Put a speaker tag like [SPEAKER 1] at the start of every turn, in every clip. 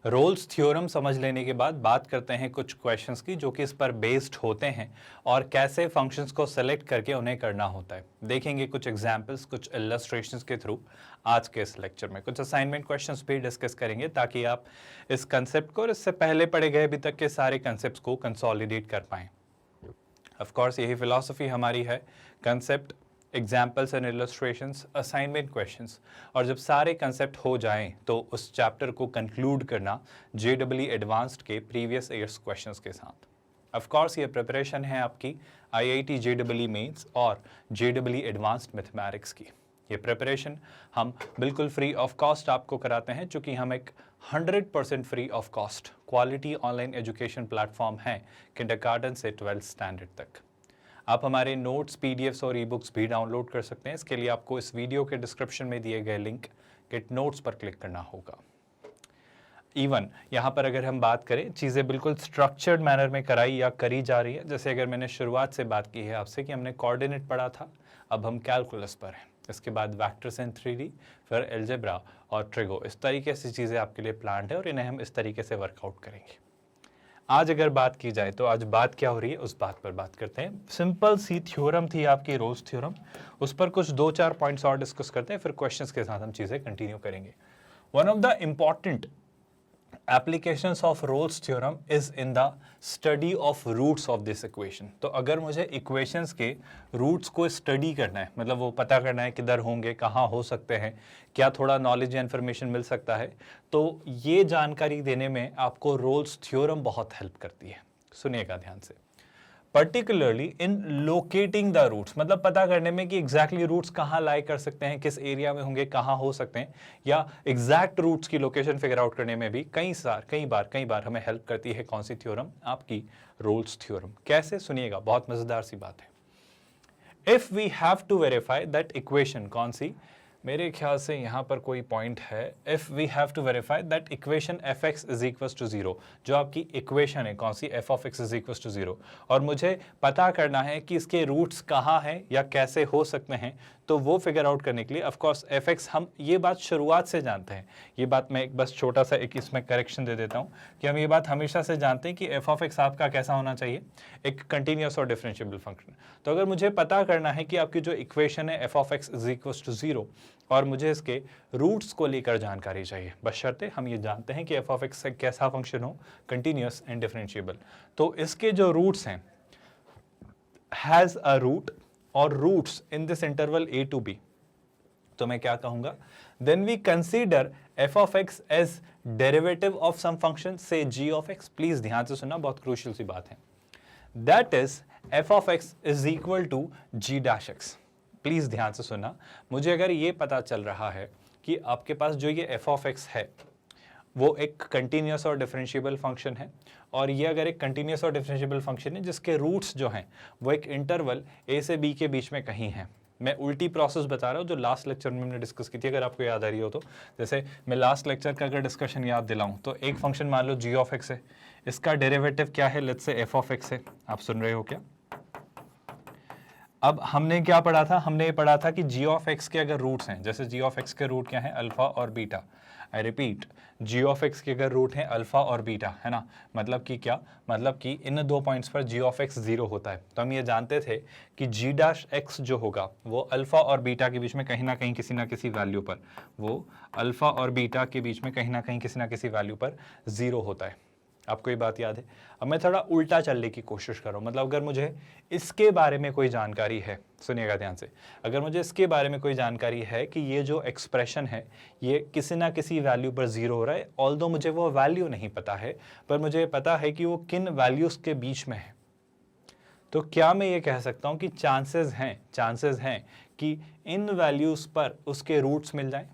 [SPEAKER 1] Rolle's theorem समझ लेने के बाद बात करते हैं कुछ क्वेश्चंस की जो कि इस पर बेस्ड होते हैं और कैसे फंक्शंस को सेलेक्ट करके उन्हें करना होता है। देखेंगे कुछ एग्जांपल्स, कुछ इलस्ट्रेशंस के थ्रू आज के इस लेक्चर में कुछ असाइनमेंट क्वेश्चंस भी डिस्कस करेंगे ताकि आप इस कंसेप्ट को और इससे पहले पढ़े गए अभी तक के सारे कंसेप्ट को कंसोलिडेट कर पाएं। ऑफ कोर्स यही फिलॉसफी हमारी है, concept, examples and illustrations, assignment questions, और जब सारे कंसेप्ट हो जाएं तो उस चैप्टर को कंक्लूड करना जेईई एडवांस्ड के प्रीवियस ईयर्स क्वेश्चंस के साथ। ऑफ कोर्स ये प्रिपरेशन है आपकी आईआईटी जेईई मेंस और जेईई एडवांस्ड मैथमेटिक्स की। ये प्रिपरेशन हम बिल्कुल फ्री ऑफ कॉस्ट आपको कराते हैं, चूँकि हम एक 100% free of cost quality online education platform है किंडरगार्टन से 12th स्टैंडर्ड तक। आप हमारे नोट्स, पीडीएफ्स और ई बुक्स भी डाउनलोड कर सकते हैं। इसके लिए आपको इस वीडियो के डिस्क्रिप्शन में दिए गए लिंक गेट नोट्स पर क्लिक करना होगा। इवन यहाँ पर अगर हम बात करें, चीज़ें बिल्कुल स्ट्रक्चर्ड मैनर में कराई या करी जा रही है। जैसे अगर मैंने शुरुआत से बात की है आपसे कि हमने कोऑर्डिनेट पढ़ा था, अब हम कैलकुलस पर हैं, इसके बाद वेक्टर्स इन 3D, फिर एल्जेब्रा और ट्रिगो। इस तरीके से चीज़ें आपके लिए प्लान्ड है और इन्हें हम इस तरीके से वर्कआउट करेंगे। आज अगर बात की जाए तो आज बात क्या हो रही है उस बात पर बात करते हैं। सिंपल सी थ्योरम थी आपकी रोल्स थ्योरम, उस पर कुछ 2-4 पॉइंट्स और डिस्कस करते हैं, फिर क्वेश्चंस के साथ हम चीज़ें कंटिन्यू करेंगे। One of the important applications of Rolle's theorem is in the study of roots of this equation। तो अगर मुझे equations के roots को study करना है, मतलब वो पता करना है किधर होंगे, कहाँ हो सकते हैं, क्या थोड़ा knowledge या information मिल सकता है, तो ये जानकारी देने में आपको Rolle's theorem बहुत help करती है। सुनिएगा ध्यान से। Particularly in locating the roots, मतलब पता करने में कि एग्जैक्टली रूट्स कहाँ लाई कर सकते हैं, किस एरिया में होंगे, कहाँ हो सकते हैं, या एग्जैक्ट रूट्स की लोकेशन फिगर आउट करने में भी कई बार हमें हेल्प करती है कौन सी थ्योरम, आपकी रोल्स थ्योरम। कैसे, सुनिएगा, बहुत मजेदार सी बात है। If we have to verify that equation, कौन सी, मेरे ख्याल से यहाँ पर कोई पॉइंट है, if we have to verify that equation f x is equal to 0, जो आपकी इक्वेशन है कौन सी, f of x is equal to 0, और मुझे पता करना है कि इसके रूट्स कहाँ हैं या कैसे हो सकते हैं, तो वो फिगर आउट करने के लिए ऑफ कोर्स एफ एक्स, हम ये बात शुरुआत से जानते हैं, ये बात मैं एक बस छोटा सा एक इसमें करेक्शन दे देता हूँ कि हम ये बात हमेशा से जानते हैं कि एफ ऑफ एक्स आपका कैसा होना चाहिए, एक कंटिन्यूस और डिफरेंशिएबल फंक्शन। तो अगर मुझे पता करना है कि आपकी जो इक्वेशन है f of x is equal to 0 और मुझे इसके रूट्स को लेकर जानकारी चाहिए, बशर्ते हम ये जानते हैं कि एफ ऑफ एक्स कैसा फंक्शन हो, कंटिन्यूस एंड डिफरेंशिएबल, तो इसके जो रूट्स हैं हैज अ रूट और roots in this interval a to b, तो मैं क्या कहूंगा, then we consider f of x as derivative of some function से g ऑफ एक्स। प्लीज ध्यान से सुनना, बहुत क्रूशियल सी बात है। That is f of x is equal to g dash x. Please ध्यान से सुनना, मुझे अगर ये पता चल रहा है कि आपके पास जो ये एफ ऑफ एक्स है वो एक कंटिन्यूस और डिफरेंशिएबल फंक्शन है, और ये अगर एक कंटिन्यूस और डिफरेंशिएबल फंक्शन है जिसके रूट्स जो हैं वो एक इंटरवल a से b के बीच में कहीं हैं। मैं उल्टी प्रोसेस बता रहा हूँ जो लास्ट लेक्चर में हमने डिस्कस की थी, अगर आपको याद आ रही हो तो। जैसे मैं लास्ट लेक्चर का अगर डिस्कशन याद दिलाऊं तो एक फंक्शन मान लो g ऑफ एक्स है, इसका डेरिवेटिव क्या है, let's say f of x है। आप सुन रहे हो क्या? अब हमने क्या पढ़ा था, हमने ये पढ़ा था कि g ऑफ एक्स के अगर रूट्स हैं, जैसे g ऑफ एक्स के रूट क्या है, अल्फा और beta. I repeat, g of x के अगर रूट हैं अल्फा और बीटा, है ना, मतलब कि क्या, मतलब कि इन दो पॉइंट्स पर g ऑफ एक्स 0 होता है। तो हम ये जानते थे कि g डैश एक्स जो होगा वो अल्फा और बीटा के बीच में कहीं ना कहीं किसी ना किसी वैल्यू पर, वो अल्फा और बीटा के बीच में कहीं ना कहीं किसी ना किसी वैल्यू पर 0 होता है। आपको ये बात याद है? अब मैं थोड़ा उल्टा चलने की कोशिश कर रहा हूँ, मतलब अगर मुझे इसके बारे में कोई जानकारी है, सुनिएगा ध्यान से, अगर मुझे इसके बारे में कोई जानकारी है कि ये जो एक्सप्रेशन है ये किसी ना किसी वैल्यू पर 0 हो रहा है, ऑल्दो मुझे वो वैल्यू नहीं पता है पर मुझे पता है कि वो किन वैल्यूज़ के बीच में है, तो क्या मैं ये कह सकता हूँ कि चांसेस हैं कि इन वैल्यूज़ पर उसके रूट्स मिल जाएं?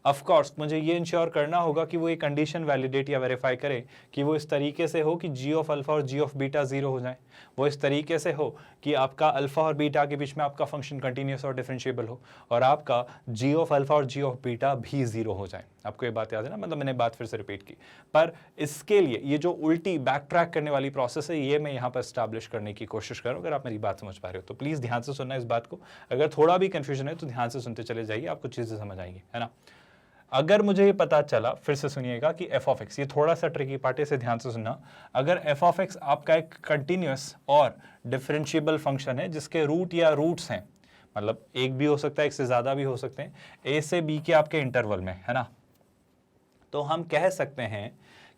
[SPEAKER 1] ऑफ कोर्स मुझे ये इंश्योर करना होगा कि वो ये कंडीशन वैलिडेट या वेरीफाई करे कि वो इस तरीके से हो कि g ऑफ अल्फा और g ऑफ बीटा 0 हो जाए, वो इस तरीके से हो कि आपका अल्फा और बीटा के बीच में आपका फंक्शन कंटिन्यूस और डिफरेंशिएबल हो, और आपका g ऑफ अल्फा और g ऑफ बीटा भी 0 हो जाए। आपको ये बात याद है ना, मतलब मैंने बात फिर से रिपीट की, पर इसके लिए ये जो उल्टी बैक ट्रैक करने वाली प्रोसेस है ये मैं यहाँ पर स्टैब्लिश करने की कोशिश कर रहा हूँ। अगर आप मेरी बात समझ पा रहे हो तो प्लीज़ ध्यान से सुनना इस बात को, अगर थोड़ा भी कन्फ्यूजन है तो ध्यान से सुनते चले जाइए, आपको चीज़ें समझ आएंगी, है ना। अगर मुझे ये पता चला, फिर से सुनिएगा कि एफ ऑफ एक्स, ये थोड़ा सा ट्रिकी पार्ट है, इसे ध्यान से सुनना। अगर एफ ऑफ एक्स आपका एक कंटिन्यूअस और डिफरेंशिएबल फंक्शन है जिसके रूट या रूट्स हैं, मतलब एक भी हो सकता है, एक से ज्यादा भी हो सकते हैं, ए से बी के आपके इंटरवल में, है ना, तो हम कह सकते हैं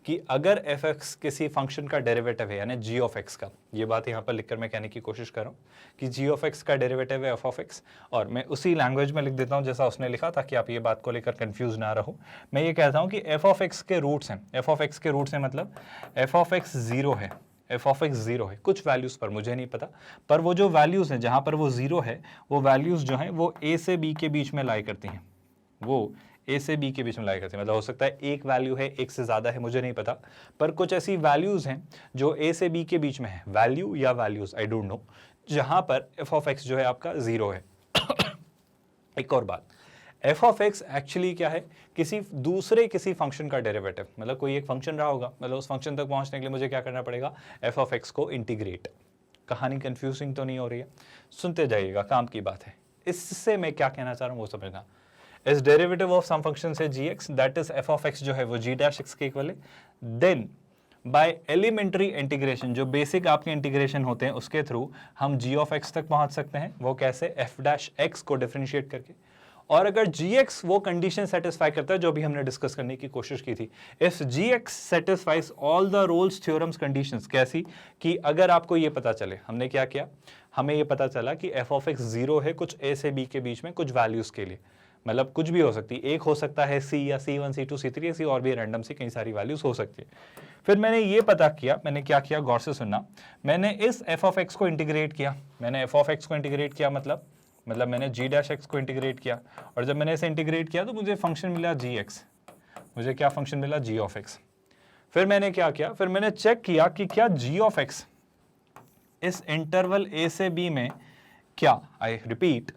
[SPEAKER 1] कि अगर एफ एक्स किसी फंक्शन का डेरिवेटिव है, यानी जी ऑफ एक्स का, ये बात यहाँ पर लिखकर मैं कहने की कोशिश कर रहा हूँ कि जी ऑफ एक्स का डेरिवेटिव है एफ ऑफ एक्स, और मैं उसी लैंग्वेज में लिख देता हूँ जैसा उसने लिखा ताकि आप ये बात को लेकर कंफ्यूज ना रहो। मैं ये कहता हूँ कि एफ ऑफ एक्स के रूट्स हैं, एफ ऑफ एक्स के रूट्स हैं मतलब एफ ऑफ एक्स जीरो है, एफ ऑफ एक्स जीरो है कुछ वैल्यूज पर, मुझे नहीं पता, पर वो जो वैल्यूज हैं जहाँ पर वो जीरो है, वो वैल्यूज जो हैं वो ए से बी के बीच में लाई करती हैं, वो ए से बी के बीच में लाई करती है। मतलब हो सकता है एक वैल्यू है, एक से ज्यादा है, मुझे नहीं पता, पर कुछ ऐसी वैल्यूज हैं जो ए से बी के बीच में है, वैल्यू या वैल्यूज आई डोंट नो, जहां पर एफ ऑफ एक्स जो है आपका जीरो है। एक और बात, एफ ऑफ एक्स एक्चुअली क्या है, किसी दूसरे किसी फंक्शन का डेरिवेटिव, मतलब कोई एक फंक्शन रहा होगा, मतलब उस फंक्शन तक पहुंचने के लिए मुझे क्या करना पड़ेगा, एफ ऑफ एक्स को इंटीग्रेट। कहानी कंफ्यूजिंग तो नहीं हो रही है, सुनते जाइएगा, काम की बात है। इससे मैं क्या कहना चाह रहा हूं वो समझना। इस डेरिवेटिव ऑफ सम फंक्शन से g x, that is f of x जो है वो जी डैश एक्स के इक्वल है। देन बाय एलिमेंट्री इंटीग्रेशन, जो बेसिक आपके इंटीग्रेशन होते हैं उसके थ्रू हम जी ऑफ एक्स तक पहुंच सकते हैं। वो कैसे, एफ डैश एक्स को डिफरेंशिएट करके। और अगर जी एक्स वो कंडीशन सेटिस्फाई करता है जो भी हमने डिस्कस करने की कोशिश की थी, if g x satisfies all the Rolle's theorems conditions, कैसी कि अगर आपको ये पता चले, हमने क्या किया, हमें ये पता चला कि एफ ऑफ एक्स जीरो है कुछ ए से बी के बीच में कुछ वैल्यूज के लिए, मतलब कुछ भी हो सकती है, एक हो सकता है सी या C1 C2 C3 ऐसी और भी रैंडम सी कई सारी वैल्यूज हो सकती है। फिर मैंने ये पता किया, मैंने क्या किया, गौर से सुनना, मैंने इस एफ ऑफ एक्स को इंटीग्रेट किया, मैंने एफ ऑफ एक्स को इंटीग्रेट किया मतलब मैंने जी डैश एक्स को इंटीग्रेट किया, और जब मैंने इसे इंटीग्रेट किया तो मुझे फंक्शन मिला जी एक्स, मुझे क्या फंक्शन मिला, जी ऑफ एक्स। फिर मैंने क्या किया, फिर मैंने चेक किया कि क्या जी ऑफ एक्स इस इंटरवल ए से बी में, क्या, आई रिपीट,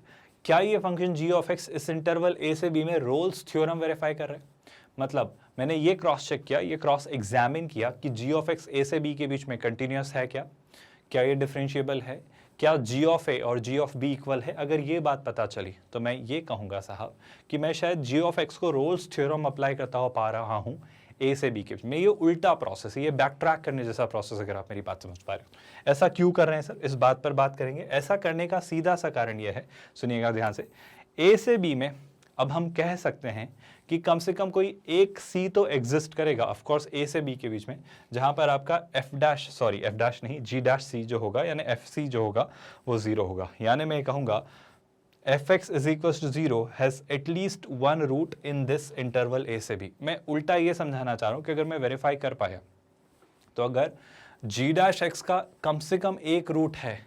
[SPEAKER 1] क्या ये फंक्शन जी ऑफ एक्स इस इंटरवल ए से बी में रोल्स थ्योरम वेरीफाई कर रहे हैं। मतलब मैंने ये क्रॉस चेक किया, ये क्रॉस एग्जामिन किया कि जी ऑफ एक्स ए से बी के बीच में कंटिन्यूअस है क्या ये डिफरेंशिएबल है, क्या जी ऑफ ए और जी ऑफ बी इक्वल है। अगर ये बात पता चली तो मैं ये कहूँगा साहब कि मैं शायद जी ऑफ एक्स को रोल्स थ्योरम अप्लाई करता हुआ पा रहा हूँ ए से बी के बीच में। ये उल्टा प्रोसेस है, ये बैक ट्रैक करने जैसा प्रोसेस, अगर आप मेरी बात समझ पा रहे हो। ऐसा क्यों कर रहे हैं सर, इस बात पर बात करेंगे। ऐसा करने का सीधा सा कारण यह है, सुनिएगा ध्यान से, ए से बी में अब हम कह सकते हैं कि कम से कम कोई एक सी तो एग्जिस्ट करेगा, ऑफ कोर्स ए से बी के बीच में, जहां पर आपका एफ डैश नहीं, जी डैश सी जो होगा, यानी एफ सी जो होगा वो जीरो होगा। यानी मैं कहूंगा fx is equals to 0 has at least one root in this interval a से b। मैं उल्टा ये समझाना चाह रहा हूं कि अगर मैं वेरीफाई कर पाया तो अगर g डैश x का कम से कम एक रूट है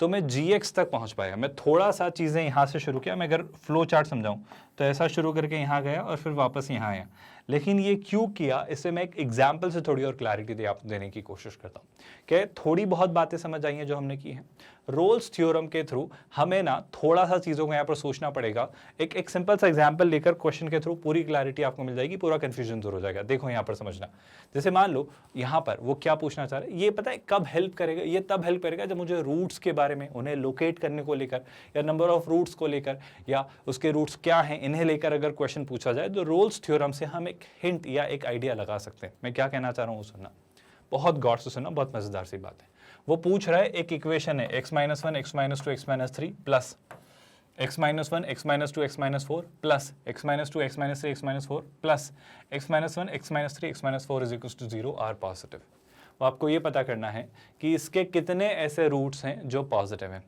[SPEAKER 1] तो मैं gx तक पहुंच पाया। मैं थोड़ा सा चीज़ें यहाँ से शुरू किया, मैं अगर फ्लो चार्ट समझाऊं तो ऐसा शुरू करके यहाँ गया और फिर वापस यहाँ आया। लेकिन ये क्यों किया, इससे मैं एक एग्जाम्पल से थोड़ी और क्लैरिटी देने की कोशिश करता हूँ कि थोड़ी बहुत बातें समझ आई हैं जो हमने की हैं। रोल्स थ्योरम के थ्रू हमें ना थोड़ा सा चीज़ों को यहाँ पर सोचना पड़ेगा। एक सिंपल सा एग्जाम्पल लेकर क्वेश्चन के थ्रू पूरी क्लैरिटी आपको मिल जाएगी, पूरा कन्फ्यूजन दूर हो जाएगा। देखो यहाँ पर समझना, जैसे मान लो यहाँ पर वो क्या पूछना चाह रहे हैं, ये पता है कब हेल्प करेगा, ये तब हेल्प करेगा जब मुझे रूट्स के बारे में, उन्हें लोकेट करने को लेकर या नंबर ऑफ रूट्स को लेकर या उसके रूट्स क्या हैं इन्हें लेकर अगर क्वेश्चन पूछा जाए तो रोल्स थ्योरम से हम एक हिंट या एक आइडिया लगा सकते हैं। मैं क्या कहना चाह रहा हूँ सुनना, बहुत गौर से सुनना, बहुत मजेदार सी बात है। वो पूछ रहा है, एक इक्वेशन है x-1 x-2 x-3 plus x-1 x-2 x-4 plus x-2 x-3 x-4 plus x-1 x-3 x-4 is equal to 0 or positive. वो आपको ये पता करना है कि इसके कितने ऐसे रूट्स हैं जो पॉजिटिव हैं।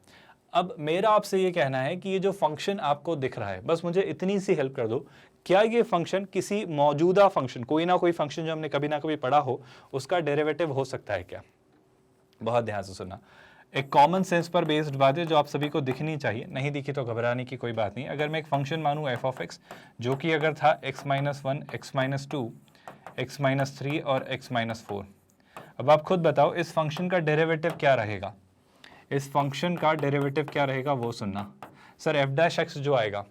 [SPEAKER 1] अब मेरा आपसे ये कहना है कि ये जो फंक्शन आपको दिख रहा है, बस मुझे इतनी सी हेल्प कर दो, क्या ये फंक्शन किसी मौजूदा फंक्शन, कोई ना कोई फंक्शन जो हमने कभी ना कभी पढ़ा हो, उसका डेरिवेटिव हो सकता है क्या। बहुत ध्यान से सुनना, एक कॉमन सेंस पर बेस्ड बात है जो आप सभी को दिखनी चाहिए, नहीं दिखी तो घबराने की कोई बात नहीं। अगर मैं एक फंक्शन मानूं एफ ऑफ एक्स, जो कि अगर था x-1 x-2 x-3 और x-4, अब आप खुद बताओ इस फंक्शन का डेरिवेटिव क्या रहेगा, इस फंक्शन का डेरिवेटिव क्या रहेगा वो सुनना। सर एफ डैश एक्स जो आएगा,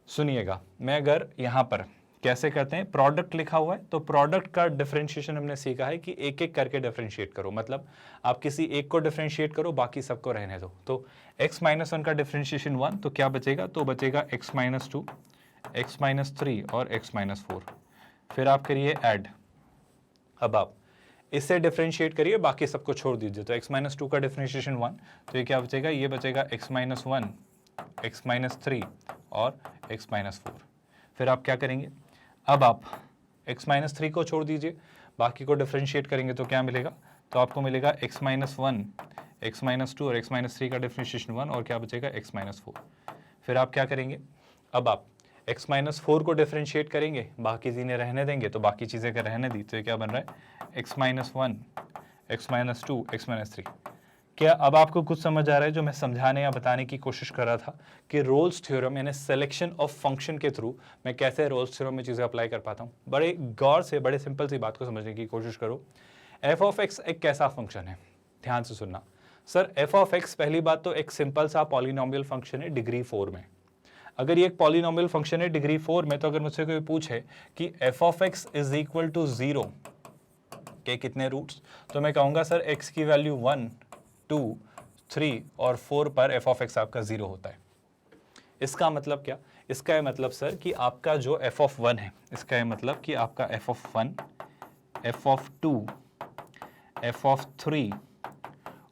[SPEAKER 1] सुनिएगा, मैं अगर यहाँ पर कैसे करते हैं, प्रोडक्ट लिखा हुआ है तो प्रोडक्ट का डिफरेंशिएशन हमने सीखा है कि एक एक करके डिफरेंशिएट करो, मतलब आप किसी एक को डिफरेंशिएट करो बाकी सबको रहने दो। तो x-1 का डिफरेंशिएशन 1, तो क्या बचेगा, तो बचेगा x-2 x माइनस 3 और x माइनस 4, फिर आप करिए ऐड। अब आप इससे डिफरेंशिएट करिए, बाकी सबको छोड़ दीजिए। तो x माइनस 2 का डिफरेंशिएशन 1, तो ये क्या बचेगा, ये बचेगा x माइनस 1, x माइनस 3 और x माइनस 4। फिर आप क्या करेंगे, अब आप x माइनस 3 को छोड़ दीजिए, बाकी को डिफरेंशिएट करेंगे तो क्या मिलेगा, तो आपको मिलेगा x माइनस 1, x माइनस 2 और x माइनस 3 का डिफरेंशिएशन 1 और क्या बचेगा x माइनस 4। फिर आप क्या करेंगे, अब आप x माइनस 4 को डिफरेंशिएट करेंगे, बाकी चीज़ें रहने देंगे, तो बाकी चीज़ें अगर रहने दी तो ये क्या बन रहा है, x minus 1, x minus 2, x minus 3। क्या अब आपको कुछ समझ आ रहा है जो मैं समझाने या बताने की कोशिश कर रहा था कि रोल्स थ्योरम यानी सिलेक्शन ऑफ फंक्शन के थ्रू मैं कैसे रोल्स थ्योरम में चीज़ें अप्लाई कर पाता हूँ। बड़े गौर से, बड़े सिंपल सी बात को समझने की कोशिश करो। एफ ऑफ एक्स एक कैसा फंक्शन है, ध्यान से सुनना। सर एफ ऑफ एक्स पहली बात तो एक सिंपल सा पॉलिनोमियल फंक्शन है डिग्री 4 में। अगर ये एक पॉलिनोमियल फंक्शन है डिग्री 4 में, तो अगर मुझसे कोई पूछे कि f of x is equal to 0 के कितने रूट्स, तो मैं कहूँगा सर एक्स की वैल्यू 1, 2, 3 और 4 पर एफ ऑफ एक्स आपका 0 होता है। इसका मतलब क्या, इसका है मतलब सर कि आपका जो एफ ऑफ 1 है, इसका है मतलब कि आपका f of 1, F of 2, F of 3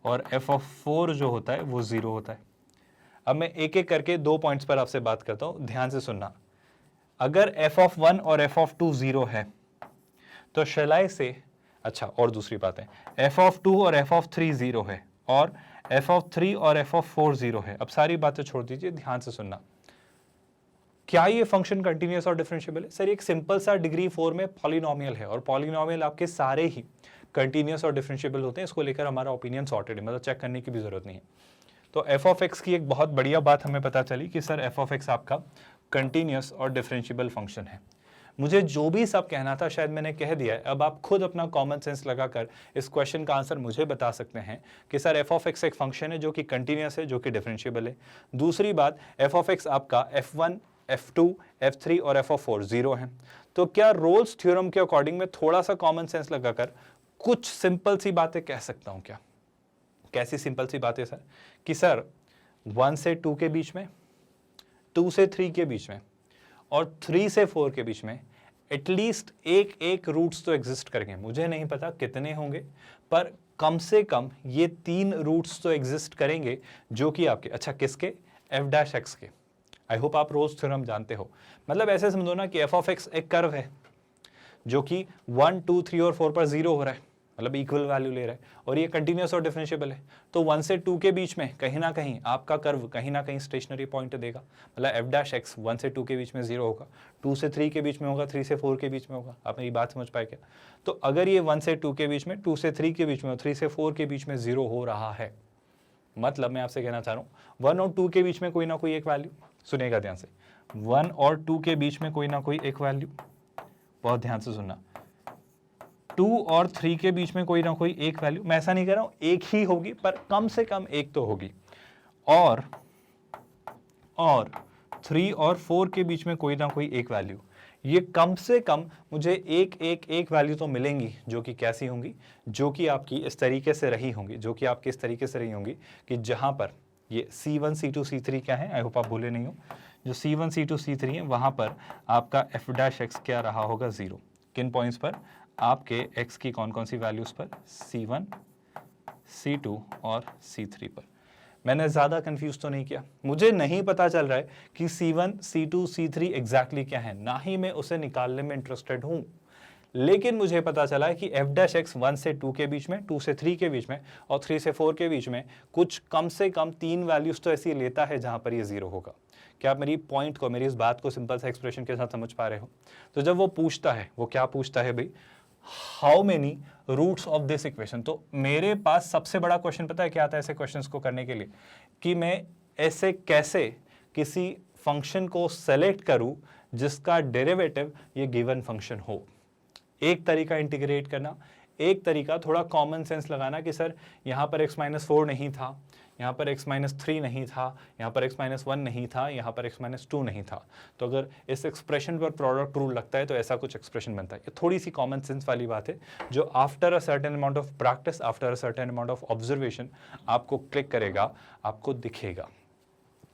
[SPEAKER 1] और एफ ऑफ 4 जो होता है वो 0 होता है। अब मैं एक एक करके 2 पॉइंट्स पर आपसे बात करता हूं, ध्यान से सुनना। अगर एफ ऑफ 1 और एफ ऑफ 2 0 है तो शैलाई से, अच्छा और दूसरी बात है, एफ ऑफ 2 और एफ ऑफ 3 0 है और एफ ऑफ 3 और एफ ऑफ 4 0 है। अब सारी बातें छोड़ दीजिए, ध्यान से सुनना। क्या ये फंक्शन कंटिन्यूअस और डिफरेंशिएबल है? सर एक सिंपल सा डिग्री 4 में पॉलिनोमियल है और पॉलिनोमियल आपके सारे ही कंटिन्यूअस और डिफरेंशिएबल होते हैं। इसको लेकर हमारा ओपिनियन सॉर्टेड है, मतलब चेक करने की भी जरूरत नहीं है। तो एफ ऑफ एक्स की एक बहुत बढ़िया बात हमें पता चली कि सर एफ ऑफ एक्स आपका कंटिन्यूअस और डिफरेंशिएबल फंक्शन है। मुझे जो भी सब कहना था शायद मैंने कह दिया है। अब आप खुद अपना कॉमन सेंस लगाकर इस क्वेश्चन का आंसर मुझे बता सकते हैं कि सर एफ ऑफ एक्स एक फंक्शन है जो कि कंटिन्यूअस है, जो कि डिफरेंशिएबल है। दूसरी बात, एफ ऑफ एक्स आपका f1, f2, f3 और f ऑफ 4 0 है। तो क्या रोल्स थ्योरम के अकॉर्डिंग में थोड़ा सा कॉमन सेंस लगाकर कुछ सिंपल सी बातें कह सकता हूं क्या? कैसी सिंपल सी बातें सर? कि सर 1 से 2 के बीच में, 2 से 3 के बीच में और 3 से 4 के बीच में एटलीस्ट एक रूट्स तो एग्जिस्ट करेंगे। मुझे नहीं पता कितने होंगे, पर कम से कम ये 3 रूट्स तो एग्जिस्ट करेंगे जो कि आपके, अच्छा किसके, एफ डैश एक्स के। आई होप आप रोल्स थ्योरम जानते हो। मतलब ऐसे समझो ना कि एफ ऑफ एक्स एक कर्व है जो कि 1, 2, 3 और 4 पर 0 हो रहा है, मतलब इक्वल वैल्यू ले रहा है, और ये कंटिन्यूअस और डिफरेंशिएबल है। तो 1 से 2 के बीच में कहीं ना कहीं आपका कर्व कहीं ना कहीं स्टेशनरी पॉइंट देगा, मतलब एफ डैश एक्स 1 से 2 के बीच में 0 होगा, 2 से 3 के बीच में होगा, 3 से 4 के बीच में होगा। आप मेरी बात समझ पाए क्या? तो अगर ये 1 से 2 के बीच में, 2 से 3 के बीच में और 3 से 4 के बीच में 0 हो रहा है, मतलब मैं आपसे कहना चाह रहा हूँ 1 और 2 के बीच में कोई ना कोई एक वैल्यू, सुनिएगा ध्यान से, 1 और 2 के बीच में कोई ना कोई एक वैल्यू, बहुत ध्यान से सुनना, 2 और 3 के बीच में कोई ना कोई एक वैल्यू। मैं ऐसा नहीं कह रहा हूं एक ही होगी, पर कम से कम एक तो होगी, और 3 और 4 के बीच में कोई ना कोई एक वैल्यू। ये कम से कम मुझे एक वैल्यू तो मिलेंगी जो कि कैसी होंगी, जो कि आपकी इस तरीके से रही होंगी, जो कि आपकी इस तरीके से रही होंगी कि जहां पर ये C1, C2, C3 क्या है, आई होप आप भूले नहीं हो, जो C1, C2, C3 है वहां पर आपका f डैश x क्या रहा होगा, 0। किन पॉइंट्स पर? आपके x की कौन कौन सी वैल्यूज पर? C1, C2 और C3 पर। मैंने ज़्यादा कंफ्यूज तो नहीं किया? मुझे नहीं पता चल रहा है कि C1, C2, C3 एग्जैक्टली क्या है, ना ही मैं उसे निकालने में इंटरेस्टेड हूँ, लेकिन मुझे पता चला है कि f डैश एक्स 1 से 2 के बीच में, 2 से 3 के बीच में और 3 से 4 के बीच में कुछ कम से कम 3 वैल्यूज तो ऐसी लेता है जहां पर ये 0 होगा। क्या आप मेरी पॉइंट को, मेरी इस बात को सिंपल सा एक्सप्रेशन के साथ समझ पा रहे हो? तो जब वो पूछता है, वो क्या पूछता है भाई, how many roots of this equation, तो मेरे पास सबसे बड़ा क्वेश्चन पता है क्या आता है ऐसे क्वेश्चंस को करने के लिए, कि मैं ऐसे कैसे किसी फंक्शन को सेलेक्ट करूं जिसका डेरिवेटिव ये गिवन फंक्शन हो। एक तरीका इंटीग्रेट करना, एक तरीका थोड़ा कॉमन सेंस लगाना कि सर यहाँ पर x-4 नहीं था, यहाँ पर x-3 नहीं था, यहाँ पर x-1 नहीं था, यहाँ पर x-2 नहीं था। तो अगर इस एक्सप्रेशन पर प्रोडक्ट रूल लगता है तो ऐसा कुछ एक्सप्रेशन बनता है। ये थोड़ी सी कॉमन सेंस वाली बात है जो after a certain amount of practice, after a certain amount of observation आपको क्लिक करेगा, आपको दिखेगा।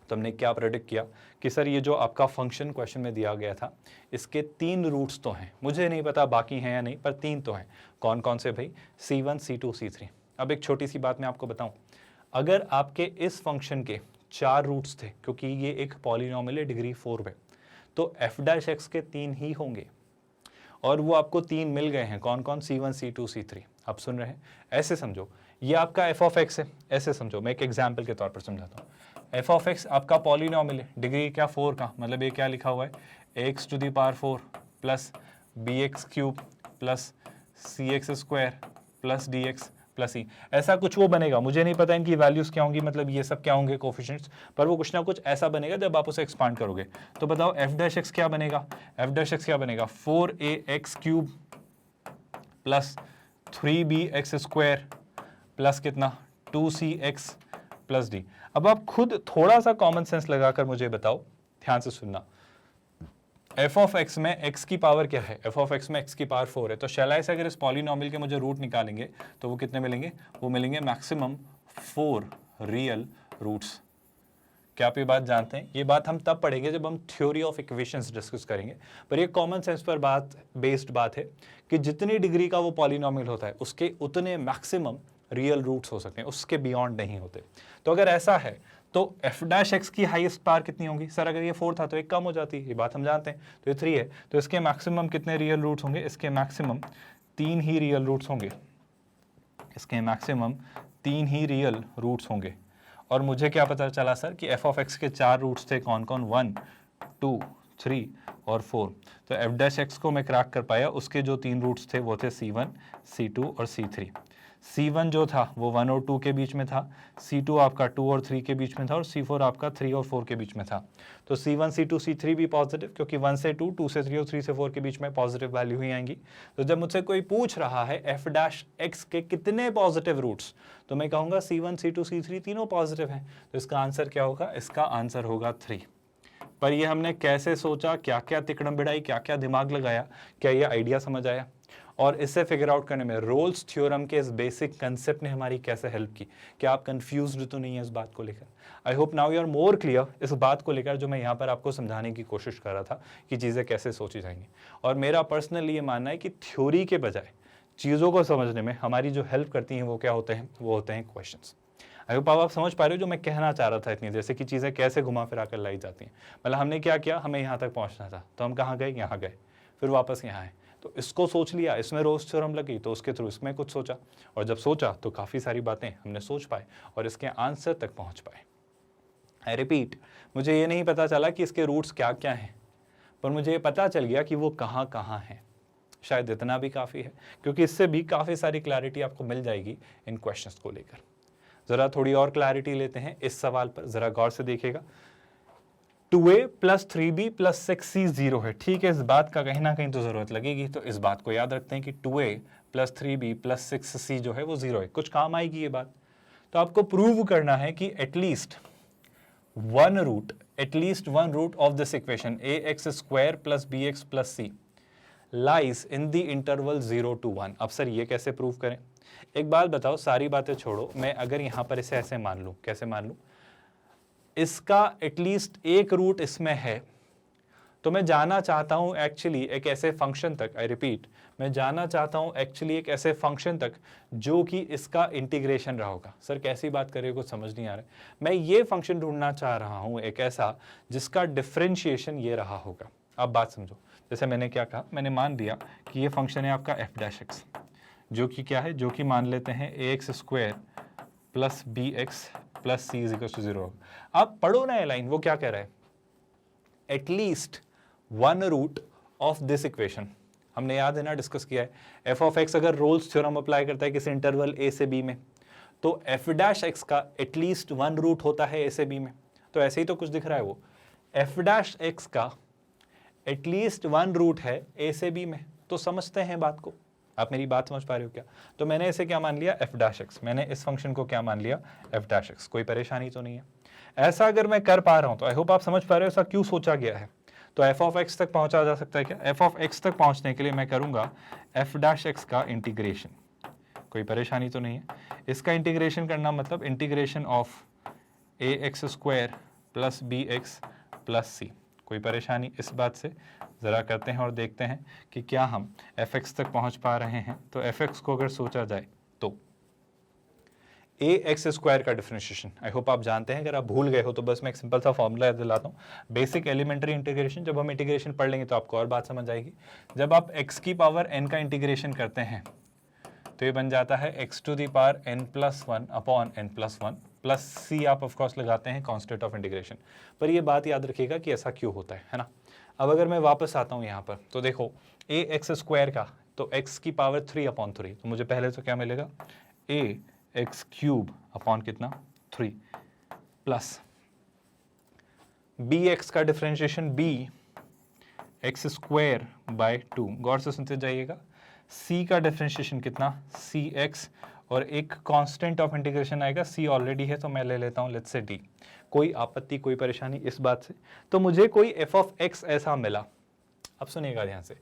[SPEAKER 1] तो हमने क्या प्रेडिक्ट किया कि सर ये जो आपका फंक्शन क्वेश्चन में दिया गया था इसके 3 रूट्स तो हैं, मुझे नहीं पता बाकी हैं या नहीं, पर 3 तो हैं। कौन कौन से भाई? C1, C2, C3। अब एक छोटी सी बात मैं आपको बताऊं, अगर आपके इस फंक्शन के 4 रूट्स थे, क्योंकि ये एक पॉलिनॉमियल है डिग्री 4 में, तो f' के 3 ही होंगे, और वो आपको 3 मिल गए हैं। कौन कौन? C1, C2, C3। आप सुन रहे हैं? ऐसे समझो, ये आपका f(x) है, ऐसे समझो, मैं एक एग्जाम्पल के तौर पर समझाता हूँ। f(x) आपका पॉलिनॉमियल है डिग्री क्या 4 का, मतलब ये क्या लिखा हुआ है, x⁴ plus bx³ plus cx² plus dx plus e, ऐसा कुछ वो बनेगा। मुझे नहीं पता इनकी वैल्यूज क्या होंगी, मतलब ये सब क्या होंगे कोफिशिएंट्स, पर वो कुछ ना कुछ ऐसा बनेगा जब आप उसे एक्सपांड करोगे। तो बताओ f' क्या बनेगा? f' क्या बनेगा? 4ax³ प्लस 3bx² प्लस कितना, 2cx प्लस डी। अब आप खुद थोड़ा सा कॉमन सेंस लगाकर मुझे बताओ, ध्यान से सुनना, f(x) में x की पावर क्या है? f(x) में x की पावर 4 है, तो शैलाई से अगर इस पॉलिनॉमियल के मुझे रूट निकालेंगे तो वो कितने मिलेंगे? वो मिलेंगे मैक्सिमम 4 रियल रूट्स। क्या आप ये बात जानते हैं? ये बात हम तब पढ़ेंगे जब हम थ्योरी ऑफ इक्वेशंस डिस्कस करेंगे, पर ये कॉमन सेंस पर बेस्ड बात है कि जितनी डिग्री का वो पॉलिनॉमियल होता है उसके उतने मैक्सिमम रियल रूट्स हो सकते हैं, उसके बियॉन्ड नहीं होते। तो अगर ऐसा है तो f' की हाईएस्ट पावर कितनी होंगी? सर अगर ये 4 था तो एक कम हो जाती है, ये बात हम जानते हैं। तो ये 3 है, तो इसके मैक्सिमम कितने रियल रूट्स होंगे? इसके मैक्सिमम 3 ही रियल रूट्स होंगे, इसके मैक्सिमम 3 ही रियल रूट्स होंगे। और मुझे क्या पता चला सर कि f(x) के 4 रूट्स थे, कौन कौन? 1, 2, 3 और 4। तो f' को मैं क्रैक कर पाया, उसके जो 3 रूट्स थे वो थे C1, C2 और C3। C1 जो था वो 1 और 2 के बीच में था, C2 आपका 2 और 3 के बीच में था, और C4 आपका 3 और 4 के बीच में था। तो C1, C2, C3 भी पॉजिटिव, क्योंकि 1 से 2, 2 से 3 और 3 से 4 के बीच में पॉजिटिव वैल्यू ही आएंगी। तो जब मुझसे कोई पूछ रहा है f' के कितने पॉजिटिव रूट्स, तो मैं कहूँगा C1, C2, C3 तीनों पॉजिटिव हैं। तो इसका आंसर क्या होगा? इसका आंसर होगा 3। पर ये हमने कैसे सोचा, क्या क्या तिकड़म बिड़ाई, क्या क्या दिमाग लगाया, क्या ये आइडिया समझ आया? और इससे फिगर आउट करने में रोल्स थ्योरम के इस बेसिक कंसेप्ट ने हमारी कैसे हेल्प की? क्या आप कंफ्यूज्ड तो नहीं है इस बात को लेकर? I hope now you are more clear इस बात को लेकर जो मैं यहाँ पर आपको समझाने की कोशिश कर रहा था कि चीज़ें कैसे सोची जाएंगी। और मेरा पर्सनली ये मानना है कि थ्योरी के बजाय चीज़ों को समझने में हमारी जो हेल्प करती हैं वो क्या होते हैं? वो होते हैं क्वेश्चंस। आई होप आप समझ पा रहे हो जो मैं कहना चाह रहा था इतनी देर से, कि चीज़ें कैसे घुमा फिरा कर लाई जाती हैं। मतलब हमने क्या किया, हमें यहाँ तक पहुँचना था, तो हम कहाँ गए? यहाँ गए, फिर वापस यहाँ आए, तो इसको सोच लिया, इसमें रोल्स थ्योरम लगी तो उसके थ्रू इसमें कुछ सोचा, और जब सोचा तो काफ़ी सारी बातें हमने सोच पाए और इसके आंसर तक पहुँच पाए। आई रिपीट, मुझे ये नहीं पता चला कि इसके रूट्स क्या क्या हैं, पर मुझे ये पता चल गया कि वो कहाँ कहाँ हैं। शायद इतना भी काफ़ी है, क्योंकि इससे भी काफ़ी सारी क्लैरिटी आपको मिल जाएगी इन क्वेश्चंस को लेकर। ज़रा थोड़ी और क्लैरिटी लेते हैं इस सवाल पर, ज़रा गौर से देखिएगा। 2a plus 3b plus 6c 0 है, ठीक है, इस बात का कहीं ना कहीं तो ज़रूरत लगेगी, तो इस बात को याद रखते हैं कि 2a plus 3b plus 6c जो है वो 0 है, कुछ काम आएगी ये बात। तो आपको प्रूव करना है कि at least one root of this equation ax² plus bx plus c lies in the interval 0 to 1। अब सर ये कैसे प्रूव करें? एक बात बताओ, सारी बातें छोड़ो, मैं अगर यहाँ पर इसे ऐसे मान लूँ, कैसे मान लूँ? इसका एटलीस्ट एक रूट इसमें है, तो मैं जाना चाहता हूँ एक्चुअली एक ऐसे फंक्शन तक, आई रिपीट, मैं जाना चाहता हूँ एक्चुअली एक ऐसे फंक्शन तक जो कि इसका इंटीग्रेशन रहा होगा। सर कैसी बात कर रहे हो, कुछ समझ नहीं आ रहा है। मैं ये फंक्शन ढूंढना चाह रहा हूँ एक ऐसा जिसका डिफरेंशिएशन ये रहा होगा। अब बात समझो, जैसे मैंने क्या कहा, मैंने मान लिया कि ये फंक्शन है आपका f', जो कि क्या है, जो कि मान लेते हैं ax² plus bx plus c is equal to 0। आप पढ़ो ना ये लाइन, वो क्या कह रहा है? At least one root of this equation. हमने याद है ना, डिस्कस किया है, f(x) अगर रोल्स थ्योरम अप्लाई करता है किसी इंटरवल a से b में, तो f' का एटलीस्ट वन रूट होता है a से b में। तो ऐसे ही तो कुछ दिख रहा है, वो f' का एटलीस्ट वन रूट है a से b में। तो समझते हैं बात को, आप मेरी बात समझ पा रहे हो क्या? तो मैंने इसे क्या मान लिया? f', मैंने इस फंक्शन को क्या मान लिया? f'। कोई परेशानी तो नहीं है? ऐसा अगर मैं कर पा रहा हूं तो आई होप आप समझ पा रहे हो ऐसा क्यों सोचा गया है। तो f(x) तक पहुंचा जा सकता है क्या? f(x) तक पहुंचने के लिए मैं करूंगा f' का इंटीग्रेशन। कोई परेशानी तो नहीं है? इसका इंटीग्रेशन करना मतलब integration of ax² plus b x plus c. कोई परेशानी इस बात से? ज़रा करते हैं और देखते हैं कि क्या हम एफ एक्स तक पहुंच पा रहे हैं। तो एफ एक्स को अगर सोचा जाए तो ए एक्स स्क्वायर का डिफरेंशिएशन, आई होप आप जानते हैं, अगर आप भूल गए हो तो बस मैं एक सिंपल सा फॉर्मूला दिलाता हूँ। बेसिक एलिमेंट्री इंटीग्रेशन, जब हम इंटीग्रेशन पढ़ लेंगे तो आपको और बात समझ आएगी। जब आप x की पावर n का इंटीग्रेशन करते हैं तो ये बन जाता है x to the power n+1 upon n+1 plus c आप ऑफकोर्स लगाते हैं कांस्टेंट ऑफ इंटीग्रेशन। पर ये बात याद रखिएगा कि ऐसा क्यों होता है ना। अब अगर मैं वापस आता हूँ यहाँ पर तो देखो ए एक्स स्क्वायर का तो x की पावर 3/3, तो मुझे पहले तो क्या मिलेगा a एक्स क्यूब अपॉन कितना 3 प्लस बी एक्स का differentiation b x square by 2, गौर से सुनते जाइएगा। c का डिफरेंशिएशन कितना सी एक्स और एक कांस्टेंट ऑफ इंटीग्रेशन आएगा, c ऑलरेडी है तो मैं ले लेता हूँ लेट्स से d। कोई आपत्ति कोई परेशानी इस बात से? तो मुझे कोई f ऑफ x ऐसा मिला। अब सुनिएगा ध्यान से,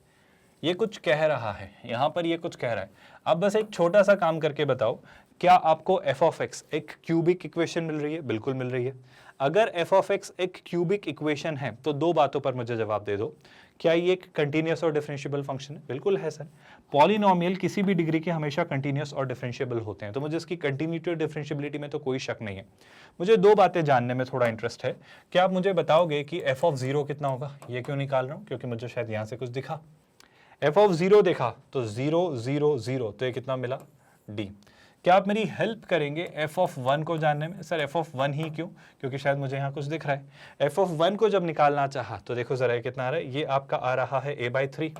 [SPEAKER 1] ये कुछ कह रहा है यहाँ पर, ये कुछ कह रहा है। अब बस एक छोटा सा काम करके बताओ, क्या आपको f ऑफ x एक क्यूबिक इक्वेशन मिल रही है? बिल्कुल मिल रही है। अगर f ऑफ x एक क्यूबिक इक्वेशन है तो दो बातों पर मुझे जवाब दे दो, क्या ये एक कंटिन्यूअस और डिफरेंशिएबल फंक्शन है? बिल्कुल है सर। पॉलिनोमियल किसी भी डिग्री के हमेशा कंटिन्यूअस और डिफरेंशिएबल होते हैं, तो मुझे इसकी कंटिन्यूटी और डिफरेंशिएबिलिटी में तो कोई शक नहीं है। मुझे दो बातें जानने में थोड़ा इंटरेस्ट है। क्या आप मुझे बताओगे कि f ऑफ 0 कितना होगा? ये क्यों निकाल रहा हूँ? क्योंकि मुझे शायद यहाँ से कुछ दिखा। f ऑफ 0 देखा तो 0 0 0, तो ये कितना मिला d। क्या आप मेरी हेल्प करेंगे f ऑफ 1 को जानने में? सर f ऑफ 1 ही क्यों? क्योंकि शायद मुझे यहाँ कुछ दिख रहा है। f ऑफ 1 को जब निकालना चाहा तो देखो जरा ये कितना आ रहा है, ये आपका आ रहा है a/3,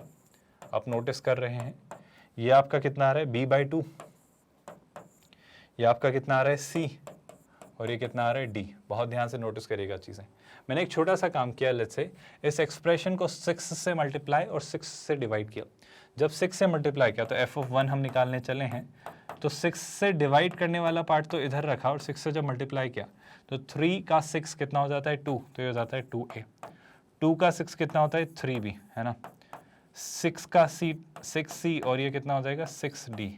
[SPEAKER 1] आप नोटिस कर रहे हैं। ये आपका कितना आ रहा है b/2, ये आपका कितना आ रहा है c, और ये कितना आ रहा है d। बहुत ध्यान से नोटिस करिएगा चीज़ें। मैंने एक छोटा सा काम किया, लेट्स से इस एक्सप्रेशन को 6 से मल्टीप्लाई और 6 से डिवाइड किया। जब 6 से मल्टीप्लाई किया तो f ऑफ 1 हम निकालने चले हैं, तो 6 से डिवाइड करने वाला पार्ट तो इधर रखा और 6 से जब मल्टीप्लाई किया तो 3 का 6 कितना हो जाता है 2, तो ये हो जाता है 2a। 2 का 6 कितना होता है 3b, है ना। 6 का 6c और ये कितना हो जाएगा 6d।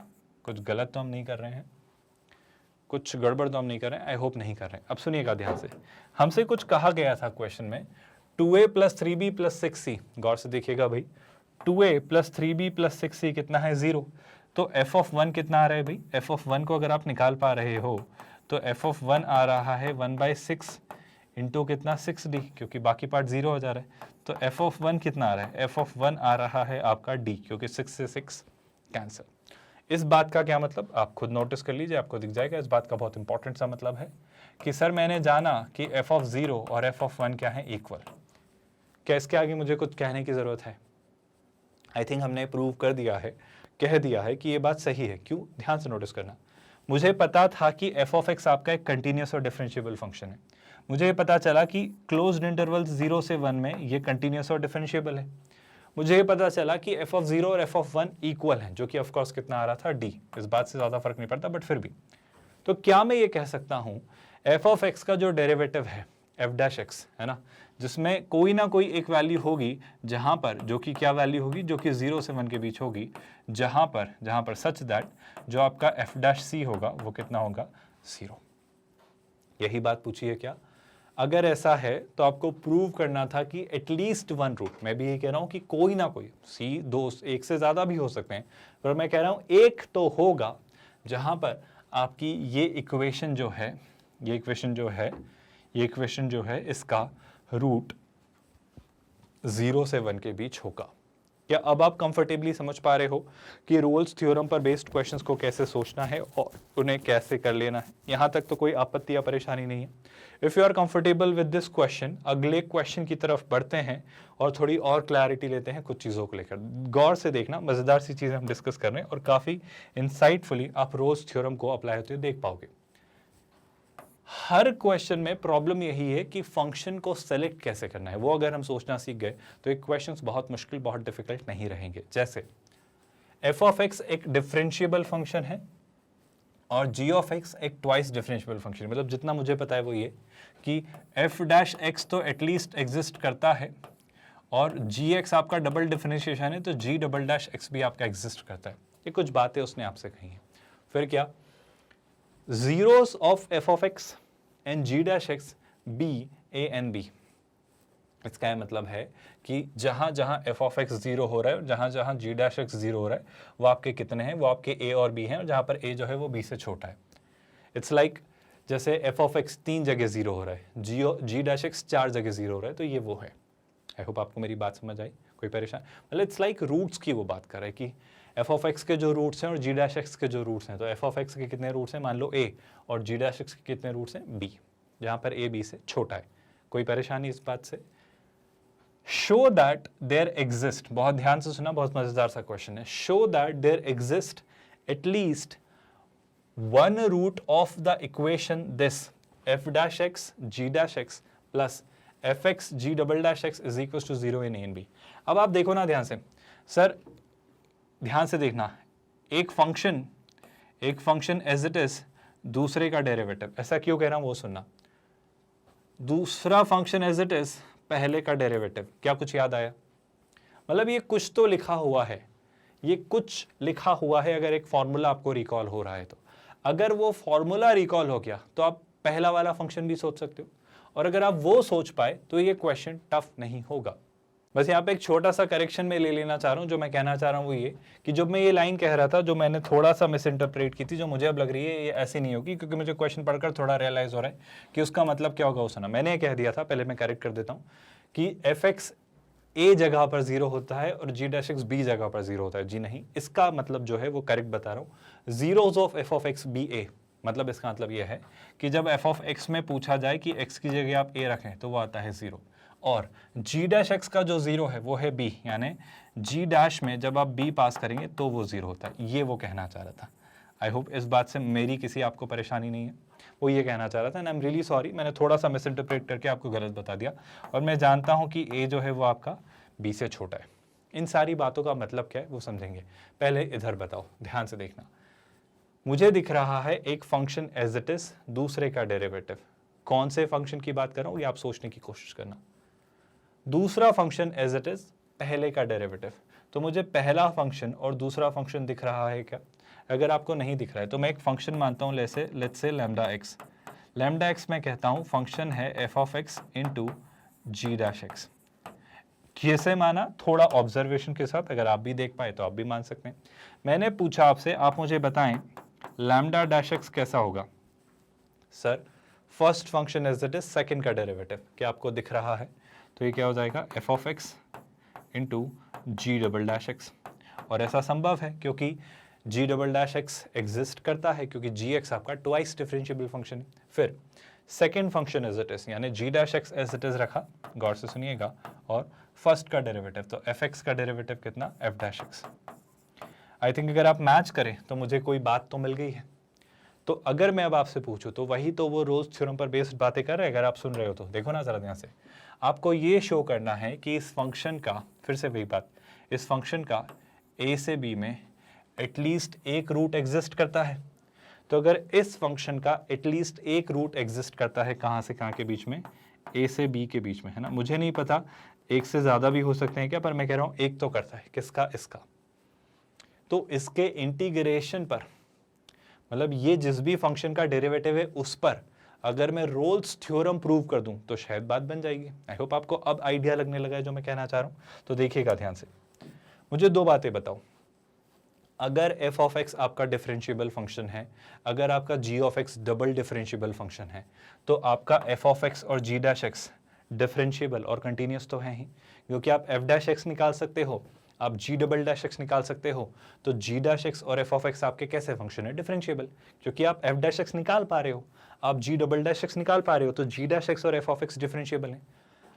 [SPEAKER 1] कुछ गलत तो हम नहीं कर रहे हैं, कुछ गड़बड़ तो हम नहीं कर रहे हैं, आई होप नहीं कर रहे हैं। अब सुनिएगा ध्यान से, हमसे कुछ कहा गया था क्वेश्चन में 2a plus 3b plus 6c। गौर से देखिएगा भाई, 2a plus 3b plus 6c कितना है 0। तो f ऑफ 1 कितना आ रहा है भाई? f ऑफ 1 को अगर आप निकाल पा रहे हो तो f ऑफ 1 आ रहा है 1/6 इंटू कितना 6d, क्योंकि बाकी पार्ट 0 हो जा रहा है। तो f ऑफ 1 कितना आ रहा है? f ऑफ 1 आ रहा है आपका d, क्योंकि 6 से 6 कैंसिल। इस बात का क्या मतलब आप खुद नोटिस कर लीजिए, आपको दिख जाएगा। इस बात का बहुत इंपॉर्टेंट सा मतलब है कि सर मैंने जाना कि f ऑफ 0 और f ऑफ 1 क्या है इक्वल। क्या इसके आगे मुझे कुछ कहने की ज़रूरत है? आई थिंक हमने प्रूव कर दिया है, कह दिया है कि ये बात सही है। क्यों? ध्यान से नोटिस करना। मुझे पता था कि f ऑफ x आपका एक कंटिन्यूअस और डिफरेंशिएबल फंक्शन है। मुझे ये पता चला कि क्लोज्ड इंटरवल 0 से 1 में ये कंटिन्यूअस और डिफरेंशिएबल है। मुझे ये पता चला कि f ऑफ 0 और f ऑफ 1 इक्वल हैं, जो कि ऑफ कोर्स कितना आ रहा था d। इस बात से ज़्यादा फर्क नहीं पड़ता, बट फिर भी। तो क्या मैं ये कह सकता हूँ f ऑफ x का जो डेरिवेटिव है f डैश x, है ना, जिसमें कोई ना कोई एक वैल्यू होगी जहाँ पर, जो कि क्या वैल्यू होगी, जो कि 0 से 1 के बीच होगी, जहाँ पर सच दैट जो आपका f डैश c होगा वो कितना होगा 0। यही बात पूछी है क्या? अगर ऐसा है तो आपको प्रूव करना था कि एटलीस्ट 1 रूट, मैं भी ये कह रहा हूँ कि कोई ना कोई, c 2 एक से ज़्यादा भी हो सकते हैं, पर मैं कह रहा हूँ एक तो होगा जहाँ पर आपकी ये इक्वेशन जो है इसका रूट 0 से 1 के बीच होगा। क्या अब आप कंफर्टेबली समझ पा रहे हो कि रोल्स थ्योरम पर बेस्ड क्वेश्चंस को कैसे सोचना है और उन्हें कैसे कर लेना है? यहाँ तक तो कोई आपत्ति या परेशानी नहीं है। If you are comfortable with this question, अगले क्वेश्चन की तरफ बढ़ते हैं और थोड़ी और क्लैरिटी लेते हैं कुछ चीज़ों को लेकर। गौर से देखना, मज़ेदार सी चीज़ें हम डिस्कस कर रहे हैं और काफ़ी इंसाइटफुली आप रोल्स थ्योरम को अप्लाई होते हुए देख पाओगे। हर क्वेश्चन में प्रॉब्लम यही है कि फंक्शन को सेलेक्ट कैसे करना है। वो अगर हम सोचना सीख गए तो ये क्वेश्चंस बहुत मुश्किल, बहुत डिफिकल्ट नहीं रहेंगे। जैसे f ऑफ x एक डिफरेंशिएबल फंक्शन है और g ऑफ x एक ट्वाइस डिफरेंशिएबल फंक्शन है। मतलब जितना मुझे पता है वो ये कि f डैश x तो एटलीस्ट एग्जिस्ट करता है और gx आपका डबल डिफरेंशिएशन है, तो g डबल डैश x भी आपका एग्जिस्ट करता है। ये कुछ बातें उसने आपसे कही हैं। फिर क्या, zeros of f of x and g dash x be a and b. इसका यह मतलब है कि जहां जहां एफ ऑफ एक्स जीरो हो रहा है, जहां जहां जी डैश एक्स जीरो हो रहा है, वो आपके कितने हैं, वो आपके ए और बी हैं, और जहां पर ए जो है वो बी से छोटा है। इट्स लाइक जैसे एफ ऑफ एक्स 3 जगह जीरो हो रहा है, जी डैश एक्स 4 जगह जीरो हो रहा है, तो ये वो है। आई होप आपको मेरी बात समझ आई, कोई परेशान? मतलब इट्स लाइक रूट्स की वो बात कर रहा है कि एफ ऑफ एक्स के जो रूट्स हैं और जी डैश एक्स के जो रूट्स हैं, तो एफ ऑफ एक्स के कितने रूट्स हैं, मान लो ए, और जी डैश एक्स के कितने रूट्स हैं, बी, जहां पर ए बी से छोटा है। कोई परेशानी इस बात से? शो दैट देयर एग्जिस्ट, बहुत ध्यान से सुना, बहुत मजेदार सा क्वेश्चन है। Show that there exist at least one root of the equation this f dash x g dash x plus f x g double dash x is equal to 0 in a and b. अब आप देखो ना ध्यान से, sir ध्यान से देखना, एक फंक्शन एज इट इज, दूसरे का डेरिवेटिव, ऐसा क्यों कह रहा हूं वो सुनना। दूसरा फंक्शन एज इट इज, पहले का डेरिवेटिव, क्या कुछ याद आया? मतलब ये कुछ तो लिखा हुआ है, ये कुछ लिखा हुआ है। अगर एक फॉर्मूला आपको रिकॉल हो रहा है, तो अगर वो फॉर्मूला रिकॉल हो गया तो आप पहला वाला फंक्शन भी सोच सकते हो, और अगर आप वो सोच पाए तो ये क्वेश्चन टफ नहीं होगा। बस यहाँ पे एक छोटा सा करेक्शन में ले लेना चाह रहा हूँ। जो मैं कहना चाह रहा हूँ वो ये कि जब मैं ये लाइन कह रहा था, जो मैंने थोड़ा सा मिस इंटरप्रेट की थी, जो मुझे अब लग रही है ये ऐसी नहीं होगी, क्योंकि मुझे क्वेश्चन पढ़कर थोड़ा रियलाइज हो रहा है कि उसका मतलब क्या होगा। उसना मैंने ये कह दिया था, पहले मैं करेक्ट कर देता हूँ, कि एफ एक्स ए जगह पर जीरो होता है और जी डैश एक्स बी जगह पर जीरो होता है। जी नहीं, इसका मतलब जो है वो करेक्ट बता रहा हूँ। Zeros of f of x b a, मतलब इसका मतलब यह है कि जब एफ ऑफ एक्स में पूछा जाए कि एक्स की जगह आप ए रखें तो वो आता है जीरो, और जी डैश एक्स का जो जीरो है वो है बी, यानी जी डैश में जब आप बी पास करेंगे तो वो जीरो होता है। ये वो कहना चाह रहा था। आई होप इस बात से मेरी किसी आपको परेशानी नहीं है। वो ये कहना चाह रहा था, and I am really sorry, मैंने थोड़ा सा मिस इंटरप्रेट करके आपको गलत बता दिया, और मैं जानता हूँ कि ए जो है वो आपका बी से छोटा है। इन सारी बातों का मतलब क्या है वो समझेंगे। पहले इधर बताओ, ध्यान से देखना। मुझे दिख रहा है एक फंक्शन एज इट इज, दूसरे का डेरिवेटिव। कौन से फंक्शन की बात कर रहा हूं ये आप सोचने की कोशिश करना। दूसरा फंक्शन एज इट इज, पहले का डेरिवेटिव। तो मुझे पहला फंक्शन और दूसरा फंक्शन दिख रहा है क्या? अगर आपको नहीं दिख रहा है तो मैं एक फंक्शन मानता हूं, let's say lambda x. Lambda x मैं कहता हूं फंक्शन है f of x into g dash x. कैसे माना? थोड़ा ऑब्जर्वेशन के साथ, अगर आप भी देख पाए तो आप भी मान सकते हैं। मैंने पूछा आपसे, आप मुझे बताएं लैम्डा डैश एक्स कैसा होगा। Sir first function as it is, second का डेरिवेटिव, क्या आपको दिख रहा है? तो ये क्या हो जाएगा, f of x into g double dash x. और ऐसा संभव है क्योंकि g double dash x exist करता है, क्योंकि जी एक्स आपका ट्वाइस डिफरेंशिएबल फंक्शन है। फिर second function as it is, यानी g dash x as it is रखा, गौर से सुनिएगा, और फर्स्ट का डेरिवेटिव, तो एफ एक्स का डेरिवेटिव कितना, f dash x. I think अगर आप मैच करें तो मुझे कोई बात तो मिल गई है। तो अगर मैं अब आपसे पूछूं तो वही तो वो रोज थ्योरम पर बेस्ड बातें कर रहे हैं। अगर आप सुन रहे हो तो देखो ना जरा ध्यान से, आपको ये शो करना है कि इस फंक्शन का, फिर से वही बात, इस फंक्शन का ए से बी में एटलीस्ट एक रूट एग्जिस्ट करता है। तो अगर इस फंक्शन का एटलीस्ट एक रूट एग्जिस्ट करता है, कहाँ से कहाँ के बीच में, ए से बी के बीच में, है ना। मुझे नहीं पता एक से ज्यादा भी हो सकते हैं क्या, पर मैं कह रहा हूं एक तो करता है। किसका? इसका। तो इसके इंटीग्रेशन पर, मतलब ये जिस भी फंक्शन का डेरिवेटिव है उस पर अगर मैं रोल्स थ्योरम प्रूव कर दूं तो शायद बात बन जाएगी। आई होप आपको अब आइडिया लगने लगा है जो मैं कहना चाह रहा हूं। तो देखिएगा ध्यान से, मुझे दो बातें बताओ। अगर एफ ऑफ एक्स आपका डिफरेंशिएबल फंक्शन है, अगर आपका g of x double differentiable function है, तो आपका एफ ऑफ एक्स और जी डैश एक्स डिफरेंशिएबल और कंटिन्यूस तो है ही, क्योंकि आप एफ डैश एक्स निकाल सकते हो, आप जी डबल डैश एक्स निकाल सकते हो। तो जी डैश एक्स और एफ ऑफ एक्स आपके कैसे फंक्शन है? डिफरेंशिएबल, क्योंकि आप एफ डैश एक्स निकाल पा रहे हो, आप जी डबल डैश एक्स निकाल पा रहे हो, तो जी डैश एक्स और एफ ऑफ एक्स डिफरेंशिएबल है।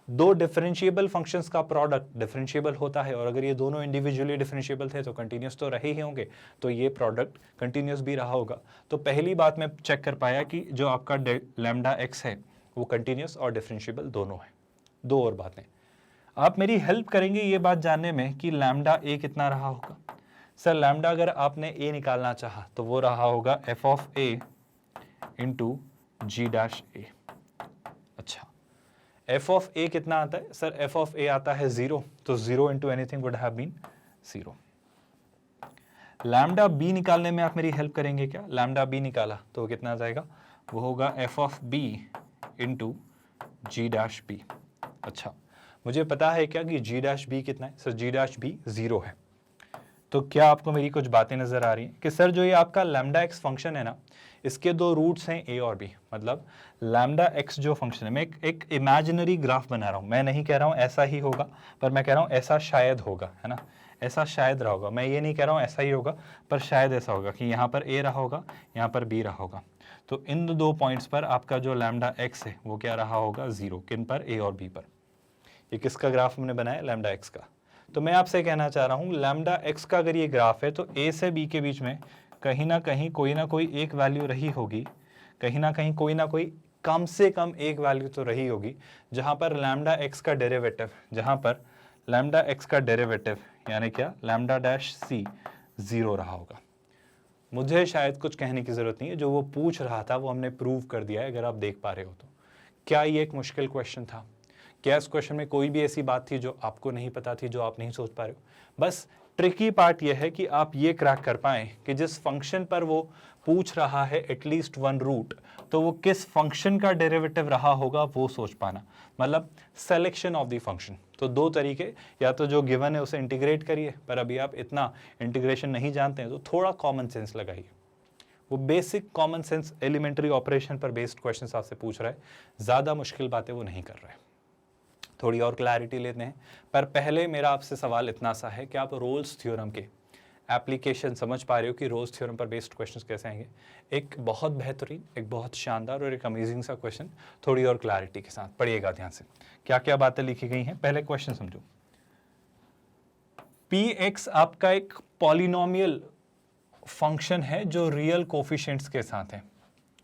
[SPEAKER 1] दो डिफरेंशिएबल फंक्शंस का प्रोडक्ट डिफरेंशिएबल होता है, और अगर ये दोनों इंडिविजुअली डिफरेंशिएबल थे तो कंटिन्यूस तो रहे ही होंगे, तो ये प्रोडक्ट कंटिन्यूस भी रहा होगा। तो पहली बात मैं चेक कर पाया कि जो आपका लैम्डा एक्स है वो कंटिन्यूस और डिफरेंशिएबल दोनों है। दो और बातें आप मेरी हेल्प करेंगे ये बात जानने में कि लैम्डा ए कितना रहा होगा। सर लैम्डा अगर आपने ए निकालना चाहा तो वो रहा होगा f of a into g dash a. अच्छा, एफ ऑफ ए कितना आता है? सर एफ ऑफ ए आता है 0, तो 0 into anything would have been 0। Lambda b निकालने में आप मेरी हेल्प करेंगे क्या? लैम्डा बी निकाला तो कितना आ जाएगा? वो होगा f of b into g dash b. अच्छा, मुझे पता है क्या कि जी डैश बी कितना है? सर जी डैश बी 0 है। तो क्या आपको मेरी कुछ बातें नजर आ रही हैं कि सर जो ये आपका लैम्डा एक्स फंक्शन है ना, इसके दो रूट्स हैं ए और बी। मतलब लैम्डा एक्स जो फंक्शन है, मैं एक इमेजिनरी ग्राफ बना रहा हूँ। मैं नहीं कह रहा हूँ ऐसा ही होगा, पर मैं कह रहा हूँ ऐसा शायद होगा, है ना, ऐसा शायद रहा होगा। मैं ये नहीं कह रहा हूँ ऐसा ही होगा, पर शायद ऐसा होगा कि यहाँ पर ए रहा होगा, यहाँ पर बी रहा होगा। तो इन दो पॉइंट्स पर आपका जो लैम्डा एक्स है वो क्या रहा होगा? 0। किन पर? ए और बी पर। ये किसका ग्राफ हमने बनाया? लैम्डा एक्स का। तो मैं आपसे कहना चाह रहा हूँ लैम्डा एक्स का अगर ये ग्राफ है तो ए से बी के बीच में कहीं ना कोई एक वैल्यू रही होगी, कहीं ना कहीं कोई ना कोई कम से कम एक वैल्यू तो रही होगी जहां पर लैम्डा एक्स का डेरिवेटिव, जहां पर लैम्डा एक्स का डेरिवेटिव यानी क्या? लैम्डा डैश सी 0 रहा होगा। मुझे शायद कुछ कहने की जरूरत नहीं है, जो वो पूछ रहा था वो हमने प्रूव कर दिया है, अगर आप देख पा रहे हो तो। क्या ये एक मुश्किल क्वेश्चन था? क्या इस क्वेश्चन में कोई भी ऐसी बात थी जो आपको नहीं पता थी, जो आप नहीं सोच पा रहे हो? बस ट्रिकी पार्ट यह है कि आप ये क्रैक कर पाएं कि जिस फंक्शन पर वो पूछ रहा है एटलीस्ट वन रूट, तो वो किस फंक्शन का डेरिवेटिव रहा होगा वो सोच पाना, मतलब सिलेक्शन ऑफ द फंक्शन। तो दो तरीके, या तो जो गिवन है उसे इंटीग्रेट करिए, पर अभी आप इतना इंटीग्रेशन नहीं जानते हैं तो थोड़ा कॉमन सेंस लगाइए। वो basic common sense elementary operation पर बेस्ड क्वेश्चन आपसे पूछ रहा है, ज़्यादा मुश्किल बातें वो नहीं कर रहा है। थोड़ी और क्लैरिटी लेते हैं, पर पहले मेरा आपसे सवाल इतना सा है कि आप रोल्स थ्योरम के एप्लीकेशन समझ पा रहे हो कि रोल्स थ्योरम पर बेस्ड क्वेश्चंस कैसे आएंगे? एक बहुत बेहतरीन, एक बहुत शानदार और एक अमेजिंग सा क्वेश्चन, थोड़ी और क्लैरिटी के साथ पढ़िएगा ध्यान से। क्या क्या बातें लिखी गई हैं, पहले क्वेश्चन समझो। पी एक्स आपका एक पॉलिनोमियल फंक्शन है जो रियल कोफिशिएंट्स के साथ है।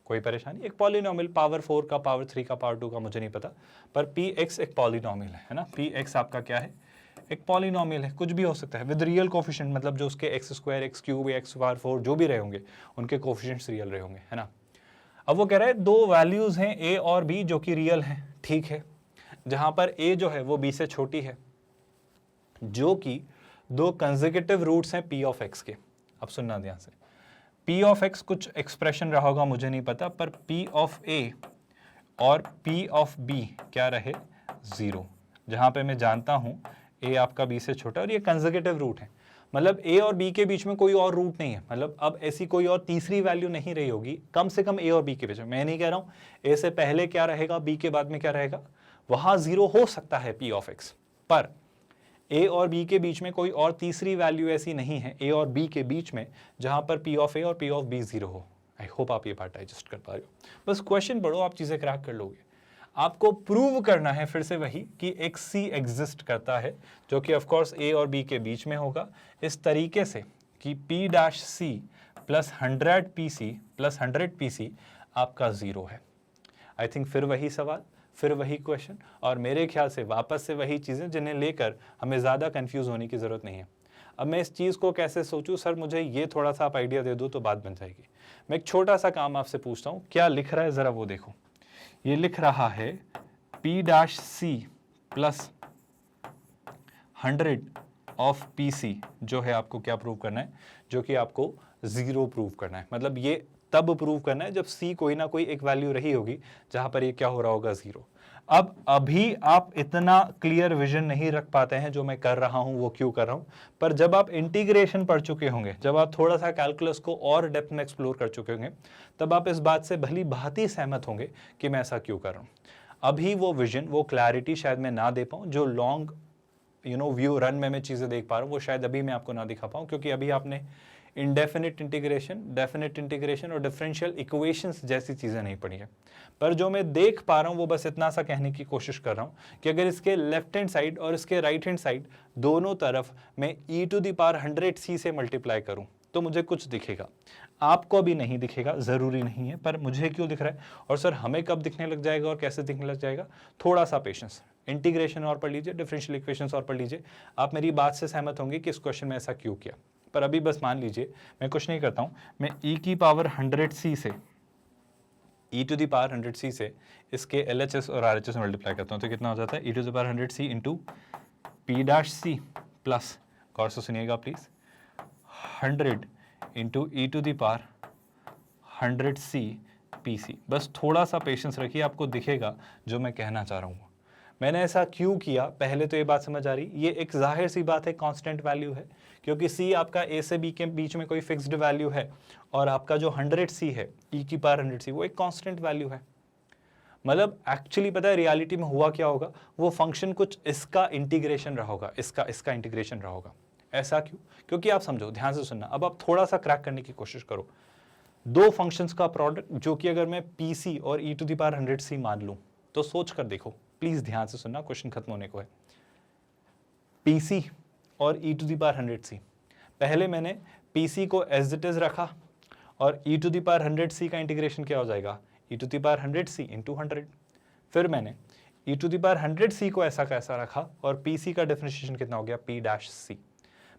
[SPEAKER 1] कोई परेशानी? एक पॉलिनोमियल, पावर 4 का, पावर 3 का, पावर 2 का, मुझे नहीं पता, पर पी एक्स एक पॉलिनोमियल है ना। पी एक्स आपका क्या है? एक पॉलिनोमियल है, कुछ भी हो सकता है विद रियल कोफिशिएंट, मतलब जो उसके x square, x cube, x power 4 जो भी रहे होंगे उनके कोफिशिएंट्स रियल रहे होंगे, है ना। अब वो कह रहा है दो वैल्यूज हैं ए और बी जो कि रियल हैं, ठीक है, जहां पर ए जो है वो बी से छोटी है, जो कि दो कंसेक्यूटिव रूट्स हैं पी ऑफ एक्स के। अब सुनना ध्यान से, पी ऑफ एक्स कुछ एक्सप्रेशन रहा होगा, मुझे नहीं पता, पर पी ऑफ ए और पी ऑफ बी क्या रहे? 0, जहां पे मैं जानता हूं ए आपका बी से छोटा और ये कंसेक्यूटिव रूट है। मतलब ए और बी के बीच में कोई और रूट नहीं है, मतलब अब ऐसी कोई और तीसरी वैल्यू नहीं रही होगी कम से कम ए और बी के बीच में। मैं नहीं कह रहा हूं ए से पहले क्या रहेगा, बी के बाद में क्या रहेगा, वहां 0 हो सकता है पी ऑफ एक्स, पर ए और बी के बीच में कोई और तीसरी वैल्यू ऐसी नहीं है ए और बी के बीच में जहां पर पी ऑफ ए और पी ऑफ बी 0 हो। आई होप आप ये पार्ट डाइजेस्ट कर पा रहे हो। बस क्वेश्चन पढ़ो, आप चीजें क्रैक कर लोगे। आपको प्रूव करना है फिर से वही कि एक सी एग्जिस्ट करता है, जो कि ऑफकोर्स ए और बी के बीच में होगा, इस तरीके से कि p dash c plus 100 p c plus 100 p c आपका 0 है। आई थिंक फिर वही सवाल, फिर वही क्वेश्चन, और मेरे ख्याल से वापस से वही चीज़ें जिन्हें लेकर हमें ज़्यादा कंफ्यूज होने की ज़रूरत नहीं है। अब मैं इस चीज़ को कैसे सोचूं? सर मुझे ये थोड़ा सा आप आइडिया दे दो तो बात बन जाएगी। मैं एक छोटा सा काम आपसे पूछता हूँ, क्या लिख रहा है ज़रा वो देखो। ये लिख रहा है p dash c plus 100 of p c, जो है आपको क्या प्रूव करना है? जो कि आपको 0 प्रूव करना है। मतलब ये तब प्रूव करना है जब सी कोई ना कोई एक वैल्यू रही होगी जहां पर ये क्या हो रहा होगा? 0। अब अभी आप इतना क्लियर विजन नहीं रख पाते हैं जो मैं कर रहा हूं वो क्यों कर रहा हूं, पर जब आप इंटीग्रेशन पढ़ चुके होंगे, जब आप थोड़ा सा कैलकुलस को और डेप्थ में एक्सप्लोर कर चुके होंगे, तब आप इस बात से भली भांति सहमत होंगे कि मैं ऐसा क्यों कर रहा हूं। अभी वो विजन, वो क्लैरिटी शायद मैं ना दे पाऊं, जो लॉन्ग व्यू रन में मैं चीज़ें देख पा रहा हूँ वो शायद अभी मैं आपको ना दिखा पाऊँ, क्योंकि अभी आपने इनडेफिनिट इंटीग्रेशन, डेफिनेट इंटीग्रेशन और डिफरेंशियल इक्वेशंस जैसी चीज़ें नहीं पढ़ी है। पर जो मैं देख पा रहा हूँ वो बस इतना सा कहने की कोशिश कर रहा हूँ कि अगर इसके लेफ्ट हैंड साइड और इसके राइट हैंड साइड दोनों तरफ मैं e⁻100c से मल्टीप्लाई करूँ तो मुझे कुछ दिखेगा। आपको अभी नहीं दिखेगा, ज़रूरी नहीं है, पर मुझे क्यों दिख रहा है, और सर हमें कब दिखने लग जाएगा और कैसे दिखने लग जाएगा? थोड़ा सा पेशेंस, इंटीग्रेशन और पढ़ लीजिए, डिफरेंशियल इक्वेशंस और पढ़ लीजिए, आप मेरी बात से सहमत होंगे कि इस क्वेश्चन में ऐसा क्यों किया। पर अभी बस मान लीजिए मैं कुछ नहीं करता हूँ, मैं e⁻100c से e⁻100c से इसके LHS और RHS में मल्टीप्लाई करता हूँ तो कितना हो जाता है? e⁻100c into p dash c plus, गौर से सुनिएगा प्लीज, 100 इंटू e⁻100c PC। बस थोड़ा सा पेशेंस रखिए, आपको दिखेगा जो मैं कहना चाह रहा हूँ। मैंने ऐसा क्यों किया, पहले तो ये बात समझ आ रही, ये एक जाहिर सी बात है, कांस्टेंट वैल्यू है, क्योंकि C आपका A से B के बीच में कोई फिक्स्ड वैल्यू है, और आपका जो 100C है e⁻100C वो एक कांस्टेंट वैल्यू है। मतलब एक्चुअली पता है रियलिटी में हुआ क्या होगा, वो फंक्शन कुछ इसका इंटीग्रेशन रहा होगा, इसका इंटीग्रेशन रहा होगा। ऐसा क्यों? क्योंकि आप समझो, ध्यान से सुनना, अब आप थोड़ा सा क्रैक करने की कोशिश करो। दो फंक्शंस का प्रोडक्ट जो कि अगर मैं PC और e⁻100C मान लूं, तो सोच कर देखो, प्लीज ध्यान से सुनना, क्वेश्चन खत्म होने को है। PC और e⁻100C, पहले मैंने PC को एज इट इज रखा, और e⁻100C का इंटीग्रेशन क्या हो जाएगा, e⁻100C × 100। फिर मैंने e⁻100C को ऐसा कैसा रखा, और PC का डिफरेंशिएशन कितना हो गया, P'(C).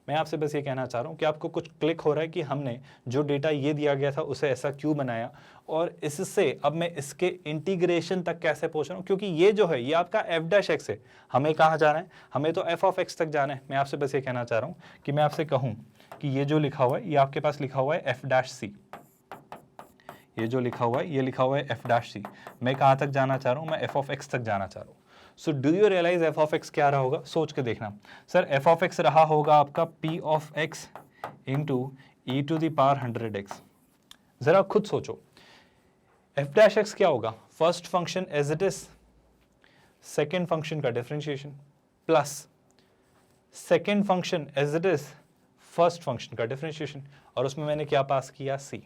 [SPEAKER 1] मैं आपसे बस ये कहना चाह रहा हूँ कि आपको कुछ क्लिक हो रहा है कि हमने जो डेटा ये दिया गया था उसे ऐसा क्यों बनाया, और इससे अब मैं इसके इंटीग्रेशन तक कैसे पहुंच रहा हूँ, क्योंकि ये जो है ये आपका f'(x) है, हमें कहाँ जाना है, हमें तो f(x) तक जाना है। मैं आपसे बस ये कहना चाह रहा हूँ कि मैं आपसे कहूँ कि ये जो लिखा हुआ है, ये आपके पास लिखा हुआ है f'(c), ये जो लिखा हुआ है ये लिखा हुआ है f'(c), मैं कहाँ तक जाना चाह रहा हूँ, मैं f(x) तक जाना चाह रहा हूँ। So do you realise f(x) क्या रहा होगा, सोच के देखना। सर f(x) रहा होगा आपका P(x) × e⁻100x। जरा खुद सोचो, f'(x) क्या होगा, first function as it is, second function का differentiation, plus second function as it is, first function का डिफरेंशिएशन, और उसमें मैंने क्या पास किया, C,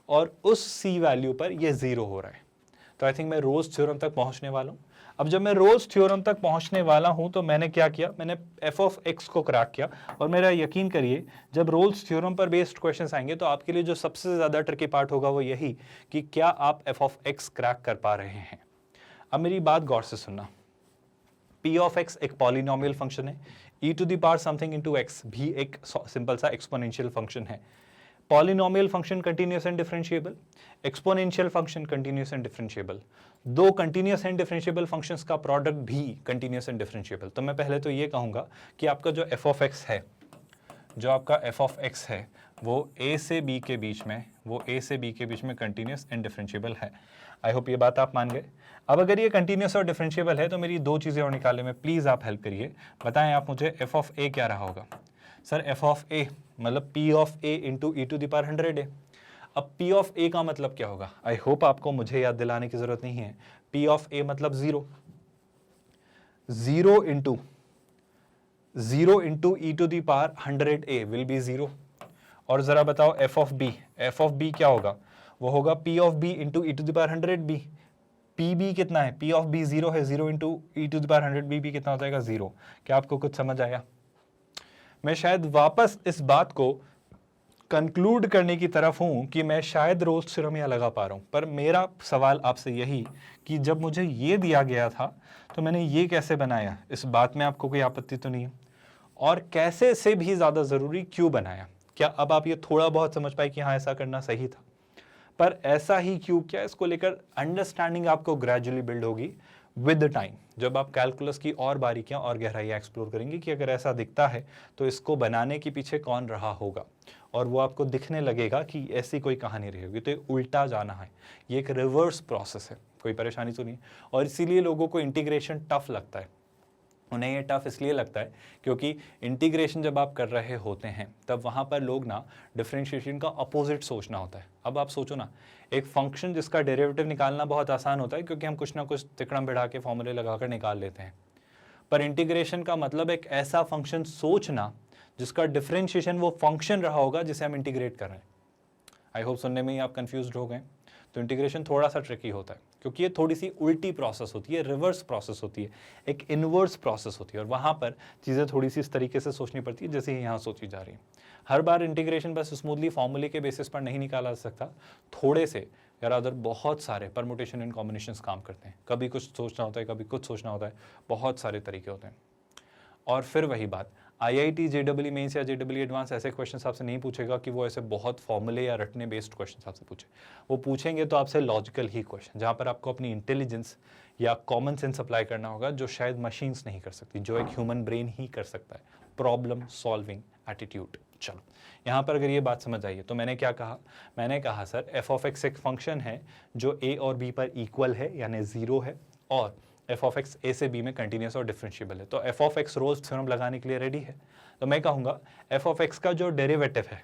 [SPEAKER 1] और उस C वैल्यू पर ये 0 हो रहा है। तो आई थिंक मैं रोल्स थ्योरम तक पहुंचने वाला हूं। अब जब मैं रोल्स थ्योरम तक पहुंचने वाला हूं तो मैंने क्या किया, मैंने f(x) को क्रैक किया, और मेरा यकीन करिए जब रोल्स थ्योरम पर बेस्ड क्वेश्चंस आएंगे तो आपके लिए जो सबसे ज्यादा ट्रिकी पार्ट होगा वो यही कि क्या आप f(x) क्रैक कर पा रहे हैं। अब मेरी बात गौर से सुनना, p(x) एक पॉलिनोमियल फंक्शन है, e⁻ समथिंग × x भी एक सिंपल सा एक्सपोनेंशियल फंक्शन है। Polynomial function continuous and differentiable, exponential function continuous and differentiable, दो कंटिन्यूअस एंड डिफरेंशिएबल फंक्शंस का प्रोडक्ट भी कंटिन्यूअस एंड डिफरेंशिएबल। तो मैं पहले तो ये कहूंगा कि आपका जो f(x) है, जो आपका f(x) है वो A से B के बीच में, वो A से B के बीच में कंटिन्यूअस एंड डिफरेंशिएबल है। आई होप ये बात आप मान गए। अब अगर ये कंटिन्यूअस और डिफरेंशिएबल है तो मेरी दो चीज़ें और निकालने में प्लीज़ आप हेल्प करिए, बताएं आप मुझे f(a) क्या रहा होगा। सर f(a) मतलब P(a) × e⁻100 अब P(a) का मतलब क्या होगा, आई होप आपको मुझे याद दिलाने की जरूरत नहीं है। P(a) मतलब 0 × e⁻100a विल बी 0। और जरा बताओ f(b) क्या होगा, वो होगा P(b) × e⁻100b। Pb कितना है, P(b) 0 है, 0 × e⁻100b भी कितना हो जाएगा, 0। क्या आपको कुछ समझ आया? मैं शायद वापस इस बात को कंक्लूड करने की तरफ हूं कि मैं शायद रोल्स थ्योरम यहाँ लगा पा रहा हूं, पर मेरा सवाल आपसे यही कि जब मुझे ये दिया गया था तो मैंने ये कैसे बनाया, इस बात में आपको कोई आपत्ति तो नहीं है? और कैसे से भी ज्यादा जरूरी क्यों बनाया, क्या अब आप ये थोड़ा बहुत समझ पाए कि हाँ ऐसा करना सही था? पर ऐसा ही क्यों किया, इसको लेकर अंडरस्टैंडिंग आपको ग्रेजुअली बिल्ड होगी विद द टाइम, जब आप कैलकुलस की और बारीकियां और गहराइयां एक्सप्लोर करेंगे कि अगर ऐसा दिखता है तो इसको बनाने के पीछे कौन रहा होगा, और वो आपको दिखने लगेगा कि ऐसी कोई कहानी रही होगी। तो ये उल्टा जाना है, ये एक रिवर्स प्रोसेस है, कोई परेशानी तो नहीं। और इसीलिए लोगों को इंटीग्रेशन टफ लगता है। उन्हें ये टफ इसलिए लगता है क्योंकि इंटीग्रेशन जब आप कर रहे होते हैं तब वहाँ पर लोग ना डिफरेंशिएशन का अपोजिट सोचना होता है। अब आप सोचो ना, एक फंक्शन जिसका डेरिवेटिव निकालना बहुत आसान होता है क्योंकि हम कुछ ना कुछ तिकड़म बिठा के फॉर्मूले लगाकर निकाल लेते हैं, पर इंटीग्रेशन का मतलब एक ऐसा फंक्शन सोचना जिसका डिफरेंशिएशन वो फंक्शन रहा होगा जिसे हम इंटीग्रेट कर रहे हैं। आई होप सुनने में ही आप कंफ्यूज्ड हो गए। तो इंटीग्रेशन थोड़ा सा ट्रिकी होता है क्योंकि ये थोड़ी सी उल्टी प्रोसेस होती है, रिवर्स प्रोसेस होती है, एक इनवर्स प्रोसेस होती है, और वहाँ पर चीज़ें थोड़ी सी इस तरीके से सोचनी पड़ती है जैसे यहाँ सोची जा रही है। हर बार इंटीग्रेशन बस स्मूथली फॉर्मूले के बेसिस पर नहीं निकाला जा सकता, थोड़े से या अदर बहुत सारे परमुटेशन एंड कॉम्बिनेशंस काम करते हैं। कभी कुछ सोचना होता है, कभी कुछ सोचना होता है, बहुत सारे तरीके होते हैं। और फिर वही बात, IIT JEE मेंस या JEE एडवांस ऐसे क्वेश्चन आपसे नहीं पूछेगा कि वो ऐसे बहुत फॉर्मूले या रटने बेस्ड क्वेश्चन आपसे पूछे। वो पूछेंगे तो आपसे लॉजिकल ही क्वेश्चन, जहाँ पर आपको अपनी इंटेलिजेंस या कॉमन सेंस अप्लाई करना होगा जो शायद मशीन्स नहीं कर सकती, जो एक ह्यूमन ब्रेन ही कर सकता है, प्रॉब्लम सॉल्विंग एटीट्यूड। चलो यहाँ पर अगर ये बात समझ आई है तो मैंने क्या कहा, मैंने कहा सर एफ ऑफ एक्स एक फंक्शन है जो ए और बी पर इक्वल है यानी 0 है, और एफ ऑफ एक्स ए से बी में कंटिन्यूस और डिफरेंशिएबल है। तो F of x Rolle's theorem लगाने के लिए रेडी है। तो मैं कहूँगा एफ ऑफ एक्स का जो डेरिवेटिव है,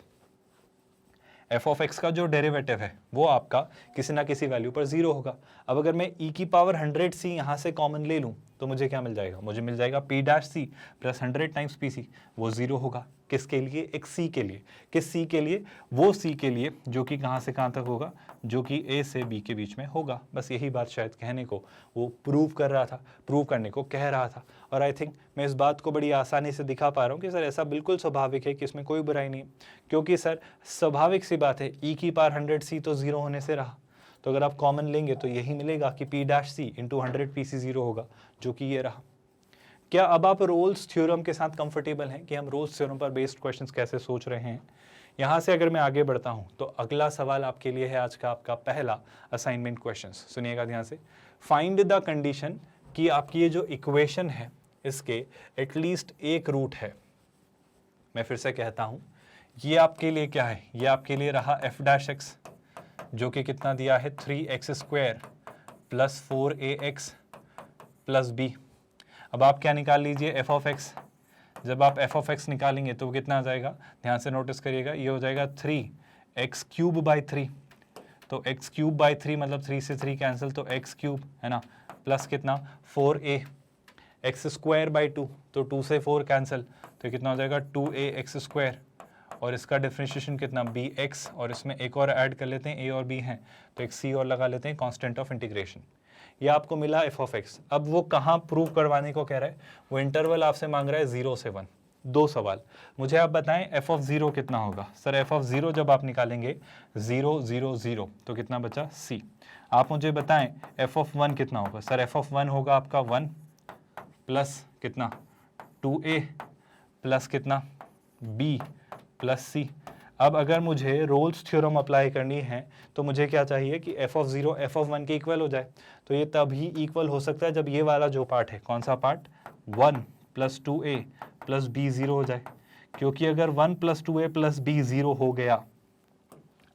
[SPEAKER 1] एफ ऑफ एक्स का जो डेरिवेटिव है वो आपका किसी ना किसी वैल्यू पर 0 होगा। अब अगर मैं e की पावर 100c यहाँ से कॉमन ले लूँ तो मुझे क्या मिल जाएगा, मुझे मिल जाएगा p dash c plus 100 times pc, वो 0 होगा। किसके लिए, एक c के लिए। किस c के लिए, वो c के लिए जो कि कहाँ से कहाँ तक होगा, जो कि a से b के बीच में होगा। बस यही बात शायद कहने को वो प्रूव कर रहा था, प्रूव करने को कह रहा था। और आई थिंक मैं इस बात को बड़ी आसानी से दिखा पा रहा हूँ कि सर ऐसा बिल्कुल स्वाभाविक है कि इसमें कोई बुराई नहीं है, क्योंकि सर स्वाभाविक सी बात है e की पावर 100c तो 0 होने से रहा। तो अगर आप कॉमन लेंगे तो यही मिलेगा कि p डैश सी इंटू 100 pc 0 होगा, जो कि ये रहा। क्या अब आप रोल्स थ्योरम के साथ कंफर्टेबल हैं कि हम रोल्स थ्योरम पर बेस्ड क्वेश्चंस कैसे सोच रहे हैं? यहाँ से अगर मैं आगे बढ़ता हूँ तो अगला सवाल आपके लिए है आज का आपका पहला असाइनमेंट क्वेश्चंस। सुनिएगा ध्यान से। फाइंड द कंडीशन कि आपकी ये जो इक्वेशन है इसके एटलीस्ट एक रूट है। मैं फिर से कहता हूँ, ये आपके लिए क्या है, ये आपके लिए रहा एफ डैश एक्स जो कि कितना दिया है 3x square plus 4ax plus b। अब आप क्या निकाल लीजिए, एफ ऑफ एक्स। जब आप एफ ऑफ एक्स निकालेंगे तो कितना आ जाएगा, ध्यान से नोटिस करिएगा, ये हो जाएगा 3x क्यूब बाई 3। तो x क्यूब बाई 3 मतलब 3 से 3 कैंसिल, तो x क्यूब है ना, प्लस कितना 4a x स्क्वायर बाई 2, तो 2 से 4 कैंसिल, तो कितना हो जाएगा 2ax स्क्वायर। और इसका डिफरेंशिएशन कितना bx, और इसमें एक और ऐड कर लेते हैं, a और b हैं तो एक c और लगा लेते हैं, कांस्टेंट ऑफ इंटीग्रेशन। ये आपको मिला एफ ऑफ एक्स। अब वो कहाँ प्रूव करवाने को कह रहा है, वो इंटरवल आपसे मांग रहा है 0 से 1। दो सवाल, मुझे आप बताएं एफ ऑफ 0 कितना होगा। सर एफ ऑफ 0 जब आप निकालेंगे 0 0 0 तो कितना बचा c। आप मुझे बताएं एफ ऑफ 1 कितना होगा। सर एफ ऑफ 1 होगा आपका 1 प्लस कितना 2a प्लस कितना b प्लस c। अब अगर मुझे रोल्स थ्योरम अप्लाई करनी है तो मुझे क्या चाहिए कि एफ ऑफ 0 एफ ऑफ 1 के इक्वल हो जाए। तो ये तभी इक्वल हो सकता है जब ये वाला जो पार्ट है, कौन सा part, 1 plus 2a plus b 0 हो जाए। क्योंकि अगर 1 प्लस 2a प्लस b 0 हो गया,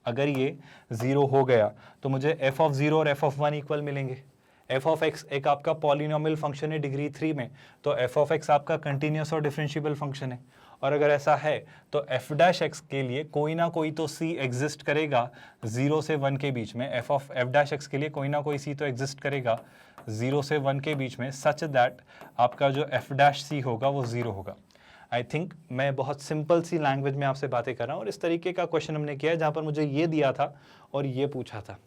[SPEAKER 1] अगर ये 0 हो गया तो मुझे एफ ऑफ 0 और एफ ऑफ 1 इक्वल मिलेंगे। एफ ऑफ एक्स एक आपका पॉलिनोमियल फंक्शन है डिग्री 3 में, तो एफ ऑफ एक्स आपका कंटिन्यूस और डिफरेंशिएबल फंक्शन है। और अगर ऐसा है तो एफ डैश एक्स के लिए कोई ना कोई तो c एग्जिस्ट करेगा 0 से 1 के बीच में। एफ डैश एक्स के लिए कोई ना कोई c तो एग्जिस्ट करेगा 0 से 1 के बीच में, सच दैट आपका जो एफ डैश c होगा वो 0 होगा। आई थिंक मैं बहुत सिंपल सी लैंग्वेज में आपसे बातें कर रहा हूँ, और इस तरीके का क्वेश्चन हमने किया है जहाँ पर मुझे ये दिया था और ये पूछा था।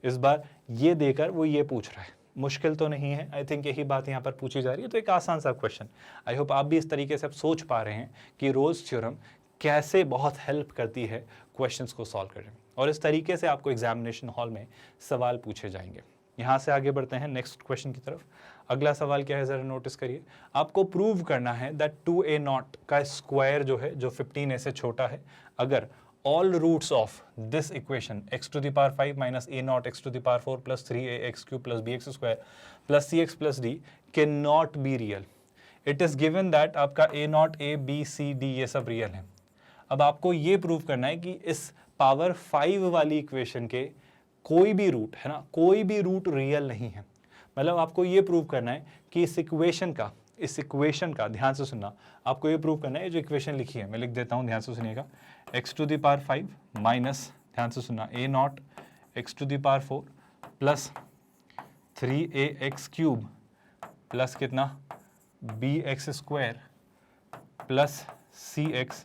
[SPEAKER 1] इस बार ये देकर वो ये पूछ रहा है, मुश्किल तो नहीं है। आई थिंक यही बात यहाँ पर पूछी जा रही है, तो एक आसान सा क्वेश्चन। आई होप आप भी इस तरीके से आप सोच पा रहे हैं कि रोल्स थ्योरम कैसे बहुत हेल्प करती है क्वेश्चंस को सॉल्व करने में, और इस तरीके से आपको एग्जामिनेशन हॉल में सवाल पूछे जाएंगे। यहाँ से आगे बढ़ते हैं नेक्स्ट क्वेश्चन की तरफ। अगला सवाल क्या है, जरा नोटिस करिए। आपको प्रूव करना है दैट 2a0 का स्क्वायर जो है, जो 15a से छोटा है, अगर all roots of this equation x to the power 5 minus a0 x to the power 4 plus 3ax cube plus bx square plus cx plus d cannot be real. It is given that आपका a0 a b c d ये सब real है। अब आपको ये prove करना है कि इस पावर 5 वाली इक्वेशन के कोई भी रूट है ना, कोई भी रूट रियल नहीं है। मतलब आपको ये प्रूव करना है कि इस इक्वेशन का ध्यान से सुनना, आपको ये प्रूव करना है, जो इक्वेशन लिखी है मैं लिख देता हूँ, ध्यान से सुनिएगा। x to the power 5 minus, ध्यान से सुनना, a0 x to the power 4 plus 3ax cube plus कितना bx square plus cx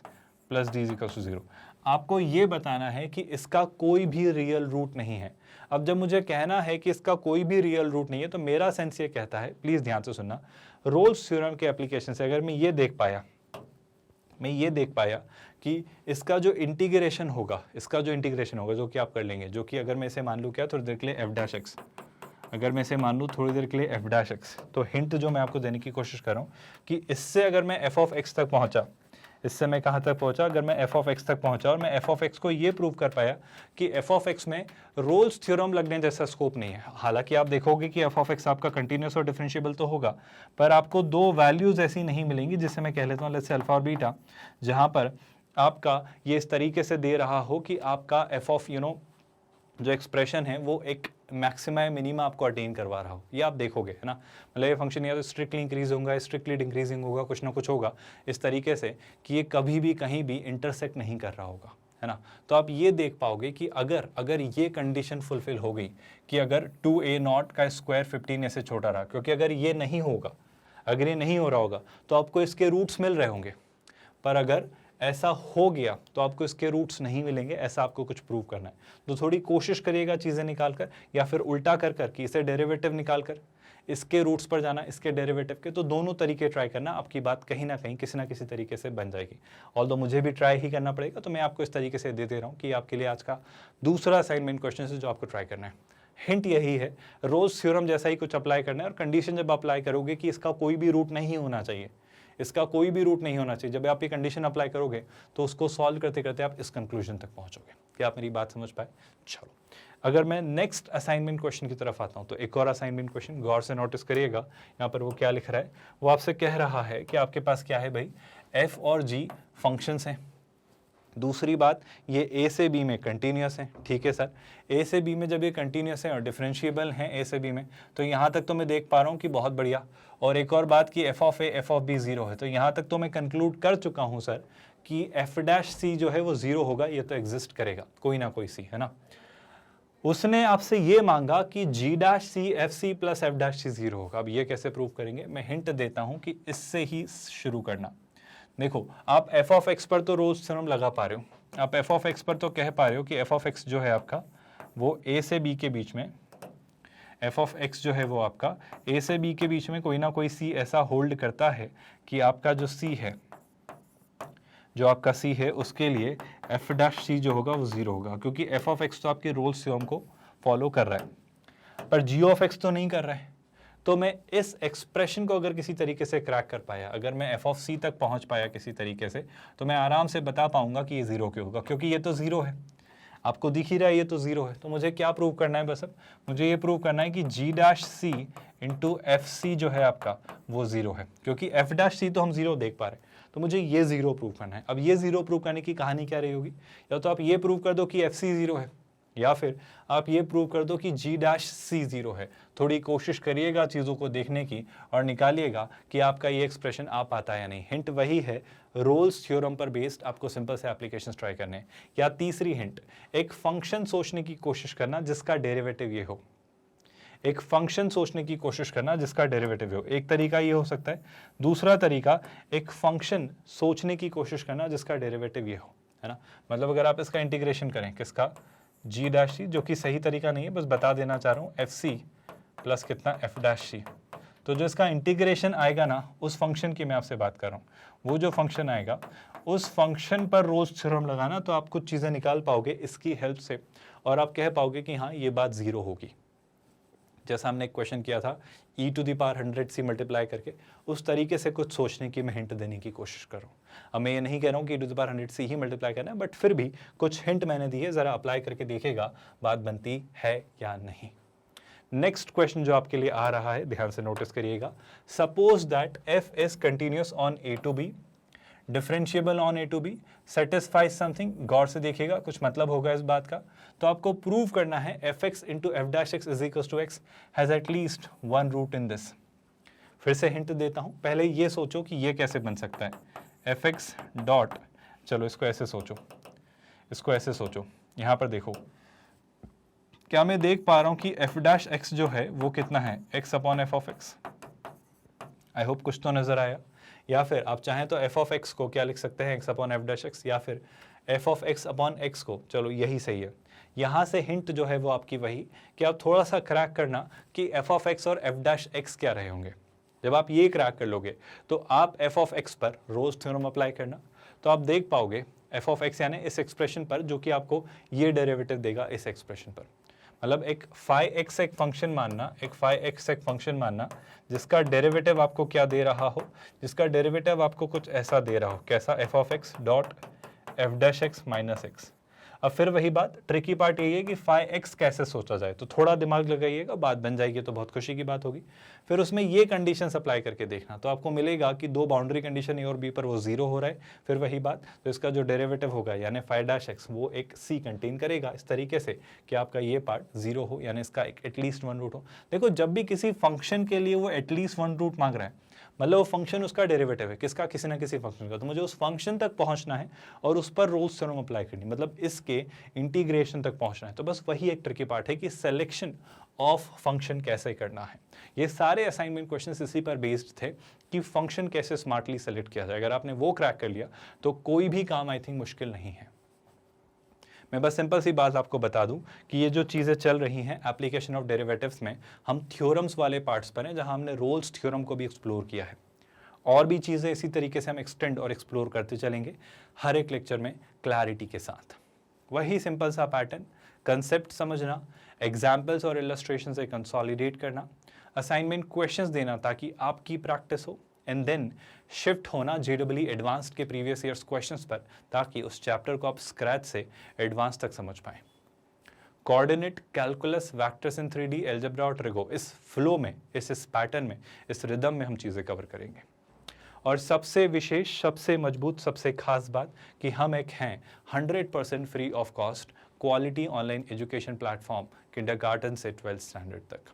[SPEAKER 1] plus d equal to 0। आपको ये बताना है कि इसका कोई भी रियल रूट नहीं है। अब जब मुझे कहना है कि इसका कोई भी रियल रूट नहीं है तो मेरा सेंस ये कहता है, प्लीज ध्यान से सुनना, रोल्स थ्योरम के एप्लीकेशन से अगर मैं ये देख पाया कि इसका जो इंटीग्रेशन होगा, जो कि आप कर लेंगे, जो कि अगर मैं इसे मान लूँ क्या थोड़ी देर के लिए एफ डैश एक्स, अगर मैं इसे मान लूँ थोड़ी देर के लिए एफ डैश एक्स, तो हिंट जो मैं आपको देने की कोशिश कर रहा हूँ कि इससे अगर मैं एफ ऑफ एक्स तक पहुँचा, इससे मैं कहाँ तक पहुँचा, अगर मैं एफ ऑफ एक्स तक पहुँचा और मैं एफ ऑफ एक्स को ये प्रूव कर पाया कि एफ ऑफ एक्स में रोल्स थ्योरम लगने जैसा स्कोप नहीं है। हालांकि आप देखोगे कि एफ ऑफ एक्स आपका कंटिन्यूस और डिफरेंशिएबल तो होगा, पर आपको दो वैल्यूज ऐसी नहीं मिलेंगी जिससे मैं कह लेता हूँ लेट्स से अल्फा और बीटा, जहाँ पर आपका ये इस तरीके से दे रहा हो कि आपका एफ ऑफ जो एक्सप्रेशन है वो एक मैक्सिमा या मिनिमा आपको अटेन करवा रहा हो, ये आप देखोगे, है ना। मतलब ये फंक्शन या तो स्ट्रिक्टली इंक्रीज होगा, स्ट्रिक्टली डिक्रीजिंग होगा, कुछ ना कुछ होगा इस तरीके से कि ये कभी भी कहीं भी इंटरसेक्ट नहीं कर रहा होगा, है ना। तो आप ये देख पाओगे कि अगर ये कंडीशन फुलफिल हो गई कि अगर 2a0 का स्क्वायर 15 से छोटा रहा, क्योंकि अगर ये नहीं होगा, अगर ये नहीं हो रहा होगा तो आपको इसके रूट्स मिल रहे होंगे, पर अगर ऐसा हो गया तो आपको इसके रूट्स नहीं मिलेंगे, ऐसा आपको कुछ प्रूव करना है। तो थोड़ी कोशिश करिएगा चीज़ें निकाल कर, या फिर उल्टा कर कर कि इसे डेरिवेटिव निकाल कर इसके रूट्स पर जाना, इसके डेरिवेटिव के, तो दोनों तरीके ट्राई करना, आपकी बात कहीं ना कहीं किसी ना किसी तरीके से बन जाएगी। ऑल्दो मुझे भी ट्राई ही करना पड़ेगा, तो मैं आपको इस तरीके से दे रहा हूँ कि आपके लिए आज का दूसरा असाइनमेंट क्वेश्चन है जो आपको ट्राई करना है। हिंट यही है, रोज थ्योरम जैसा ही कुछ अप्लाई करना है, और कंडीशन जब अप्लाई करोगे कि इसका कोई भी रूट नहीं होना चाहिए, इसका कोई भी रूट नहीं होना चाहिए, जब आप ये कंडीशन अप्लाई करोगे तो उसको सॉल्व करते करते आप इस कंक्लूजन तक पहुंचोगे। क्या आप मेरी बात समझ पाए? चलो, अगर मैं नेक्स्ट असाइनमेंट क्वेश्चन की तरफ आता हूं, तो एक और असाइनमेंट क्वेश्चन गौर से नोटिस करिएगा। यहाँ पर वो क्या लिख रहा है, वो आपसे कह रहा है कि आपके पास क्या है भाई, एफ और जी फंक्शंस हैं। दूसरी बात, ये ए से बी में कंटिन्यूस है, ठीक है सर। ए से बी में जब ये कंटिन्यूस है और डिफरेंशिएबल हैं ए से बी में, तो यहाँ तक तो मैं देख पा रहा हूँ कि बहुत बढ़िया। और एक और बात कि f of a f of b zero है, तो यहाँ तक तो मैं कंक्लूड कर चुका हूँ सर कि एफ डैश सी जो है वो जीरो होगा, ये तो एग्जिस्ट करेगा कोई ना कोई सी, है ना। उसने आपसे ये मांगा कि G dash C F C plus F dash C zero होगा। अब ये कैसे प्रूव करेंगे, मैं हिंट देता हूँ कि इससे ही शुरू करना। देखो, आप एफ ऑफ एक्स पर तो रोज थ्योरम लगा पा रहे हो, आप एफ ऑफ एक्स पर तो कह पा रहे हो कि एफ ऑफ एक्स जो है आपका वो ए से बी के बीच में, एफ ऑफ एक्स जो है वो आपका ए से बी के बीच में कोई ना कोई सी ऐसा होल्ड करता है कि आपका जो सी है, जो आपका सी है, उसके लिए एफ डैश सी जो होगा वो जीरो होगा, क्योंकि एफ ऑफ एक्स तो आपके रोल्स थ्योरम को फॉलो कर रहा है, पर जी ऑफ एक्स तो नहीं कर रहा है। तो मैं इस एक्सप्रेशन को अगर किसी तरीके से क्रैक कर पाया, अगर मैं एफ ऑफ सी तक पहुंच पाया किसी तरीके से, तो मैं आराम से बता पाऊंगा कि ये जीरो क्यों होगा, क्योंकि ये तो जीरो है, आपको दिख ही रहा है ये तो जीरो है। तो मुझे क्या प्रूव करना है, बस अब मुझे ये प्रूव करना है कि जी डैश सी इंटू एफ सी जो है आपका वो जीरो है, क्योंकि एफ डैश सी तो हम जीरो देख पा रहे हैं, तो मुझे ये जीरो प्रूव करना है। अब ये जीरो प्रूव करने की कहानी क्या रही होगी, या तो आप ये प्रूव कर दो कि एफ सी जीरो है, या फिर आप ये प्रूव कर दो कि जी डैश सी जीरो है। थोड़ी कोशिश करिएगा चीज़ों को देखने की और निकालिएगा कि आपका ये एक्सप्रेशन आ पाता है या नहीं। हिंट वही है, रोल्स थ्योरम पर बेस्ड आपको सिंपल से एप्लीकेशंस ट्राई करने हैं। या तीसरी हिंट, एक फंक्शन सोचने की कोशिश करना जिसका डेरिवेटिव ये हो, एक फंक्शन सोचने की कोशिश करना जिसका डेरिवेटिव हो। एक तरीका ये हो सकता है, दूसरा तरीका एक फंक्शन सोचने की कोशिश करना जिसका डेरिवेटिव ये हो, है ना। मतलब अगर आप इसका इंटीग्रेशन करें, किसका, जी डैश सी, जो कि सही तरीका नहीं है, बस बता देना चाह रहा हूँ, एफ सी प्लस कितना एफ डैश सी, तो जो इसका इंटीग्रेशन आएगा ना, उस फंक्शन की मैं आपसे बात कर रहा हूँ, वो जो फंक्शन आएगा उस फंक्शन पर रोल्स थ्योरम लगाना, तो आप कुछ चीज़ें निकाल पाओगे इसकी हेल्प से, और आप कह पाओगे कि हाँ ये बात जीरो होगी। जैसा हमने एक क्वेश्चन किया था e टू दी पावर 100 से मल्टीप्लाई करके, उस तरीके से कुछ सोचने की मैं हिंट देने की कोशिश कर रहा हूँ। अब मैं ये नहीं कह रहा हूँ कि e टू दी पावर 100 से ही मल्टीप्लाई करना है, बट फिर भी कुछ हिंट मैंने दी है, ज़रा अप्लाई करके देखिएगा बात बनती है या नहीं। नेक्स्ट क्वेश्चन जो आपके लिए आ रहा है, ध्यान से नोटिस करिएगा। Suppose that f is continuous on a to b, differentiable on a to b, satisfies something. गौर से देखिएगा, कुछ मतलब होगा इस बात का। तो आपको प्रूव करना है fx into f dash x is equal to x has at least one root in this. फिर से हिंट देता हूं, पहले ये सोचो कि ये कैसे बन सकता है, fx डॉट, चलो इसको ऐसे सोचो, इसको ऐसे सोचो, यहां पर देखो, क्या मैं देख पा रहा हूं कि एफ डैश एक्स जो है वो कितना है, x upon F of x. I hope कुछ तो नजर आया। या फिर आप चाहें तो एफ ऑफ एक्स को क्या लिख सकते हैं, x upon F dash x, या फिर F of x upon x को, चलो यही सही है। यहाँ से हिंट जो है वो आपकी वही कि आप थोड़ा सा क्रैक करना कि एफ ऑफ एक्स और एफ डैश एक्स क्या रहे होंगे। जब आप ये क्रैक कर लोगे तो आप एफ ऑफ एक्स पर रोल्स थ्योरम अप्लाई करना, तो आप देख पाओगे एफ ऑफ एक्स यानी इस एक्सप्रेशन पर, जो कि आपको ये डेरिवेटिव देगा इस एक्सप्रेशन पर। मतलब एक फाई एक्स एक फंक्शन मानना, एक फाई एक्स एक फंक्शन मानना जिसका डेरिवेटिव आपको क्या दे रहा हो, जिसका डेरिवेटिव आपको कुछ ऐसा दे रहा हो, कैसा, F of x dot F dash x minus x. अब फिर वही बात, ट्रिकी पार्ट यही है कि फाई एक्स कैसे सोचा जाए, तो थोड़ा दिमाग लगाइएगा, बात बन जाएगी तो बहुत खुशी की बात होगी। फिर उसमें ये कंडीशन अप्लाई करके देखना, तो आपको मिलेगा कि दो बाउंड्री कंडीशन ए और बी पर वो जीरो हो रहा है। फिर वही बात, तो इसका जो डेरिवेटिव होगा यानी फाई डैश एक्स वो एक सी कंटेन करेगा इस तरीके से कि आपका ये पार्ट जीरो हो, यानी इसका एक एटलीस्ट वन रूट हो। देखो जब भी किसी फंक्शन के लिए वो एटलीस्ट वन रूट मांग रहा है, मतलब वो फंक्शन उसका डेरिवेटिव है किसका, किसी ना किसी फंक्शन का, तो मुझे उस फंक्शन तक पहुंचना है और उस पर रोल्स थ्योरम अप्लाई करनी, मतलब इसके इंटीग्रेशन तक पहुंचना है। तो बस वही एक ट्रिकी पार्ट है कि सिलेक्शन ऑफ फंक्शन कैसे करना है। ये सारे असाइनमेंट क्वेश्चंस इसी पर बेस्ड थे कि फंक्शन कैसे स्मार्टली सेलेक्ट किया जाए। अगर आपने वो क्रैक कर लिया तो कोई भी काम आई थिंक मुश्किल नहीं है। मैं बस सिंपल सी बात आपको बता दूं कि ये जो चीज़ें चल रही हैं एप्लीकेशन ऑफ डेरिवेटिव्स में, हम थ्योरम्स वाले पार्ट्स पर हैं जहां हमने रोल्स थ्योरम को भी एक्सप्लोर किया है। और भी चीज़ें इसी तरीके से हम एक्सटेंड और एक्सप्लोर करते चलेंगे हर एक लेक्चर में क्लैरिटी के साथ। वही सिंपल सा पैटर्न, कंसेप्ट समझना, एग्जाम्पल्स और इलस्ट्रेशन से कंसोलिडेट करना, असाइनमेंट क्वेश्चंस देना ताकि आपकी प्रैक्टिस हो, एंड देन शिफ्ट होना जेडब्ल्यू एडवांस्ड के प्रीवियस ईयर्स क्वेश्चंस पर ताकि उस चैप्टर को आप स्क्रैच से एडवांस तक समझ पाएं। Coordinate, calculus, vectors in 3D, algebra और ट्रिगो, इस फ्लो में, इस पैटर्न में, इस रिदम में हम चीज़ें कवर करेंगे। और सबसे विशेष, सबसे मजबूत, सबसे खास बात कि हम एक हैं 100% free of cost quality online education platform kindergarten से 12th स्टैंडर्ड तक।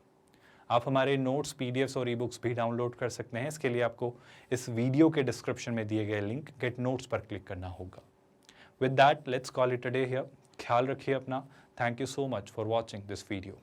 [SPEAKER 1] आप हमारे नोट्स, पीडीएफ्स और ई बुक्स भी डाउनलोड कर सकते हैं। इसके लिए आपको इस वीडियो के डिस्क्रिप्शन में दिए गए लिंक गेट नोट्स पर क्लिक करना होगा। With that let's call it a day here. ख्याल रखिए अपना। Thank you so much for watching this video.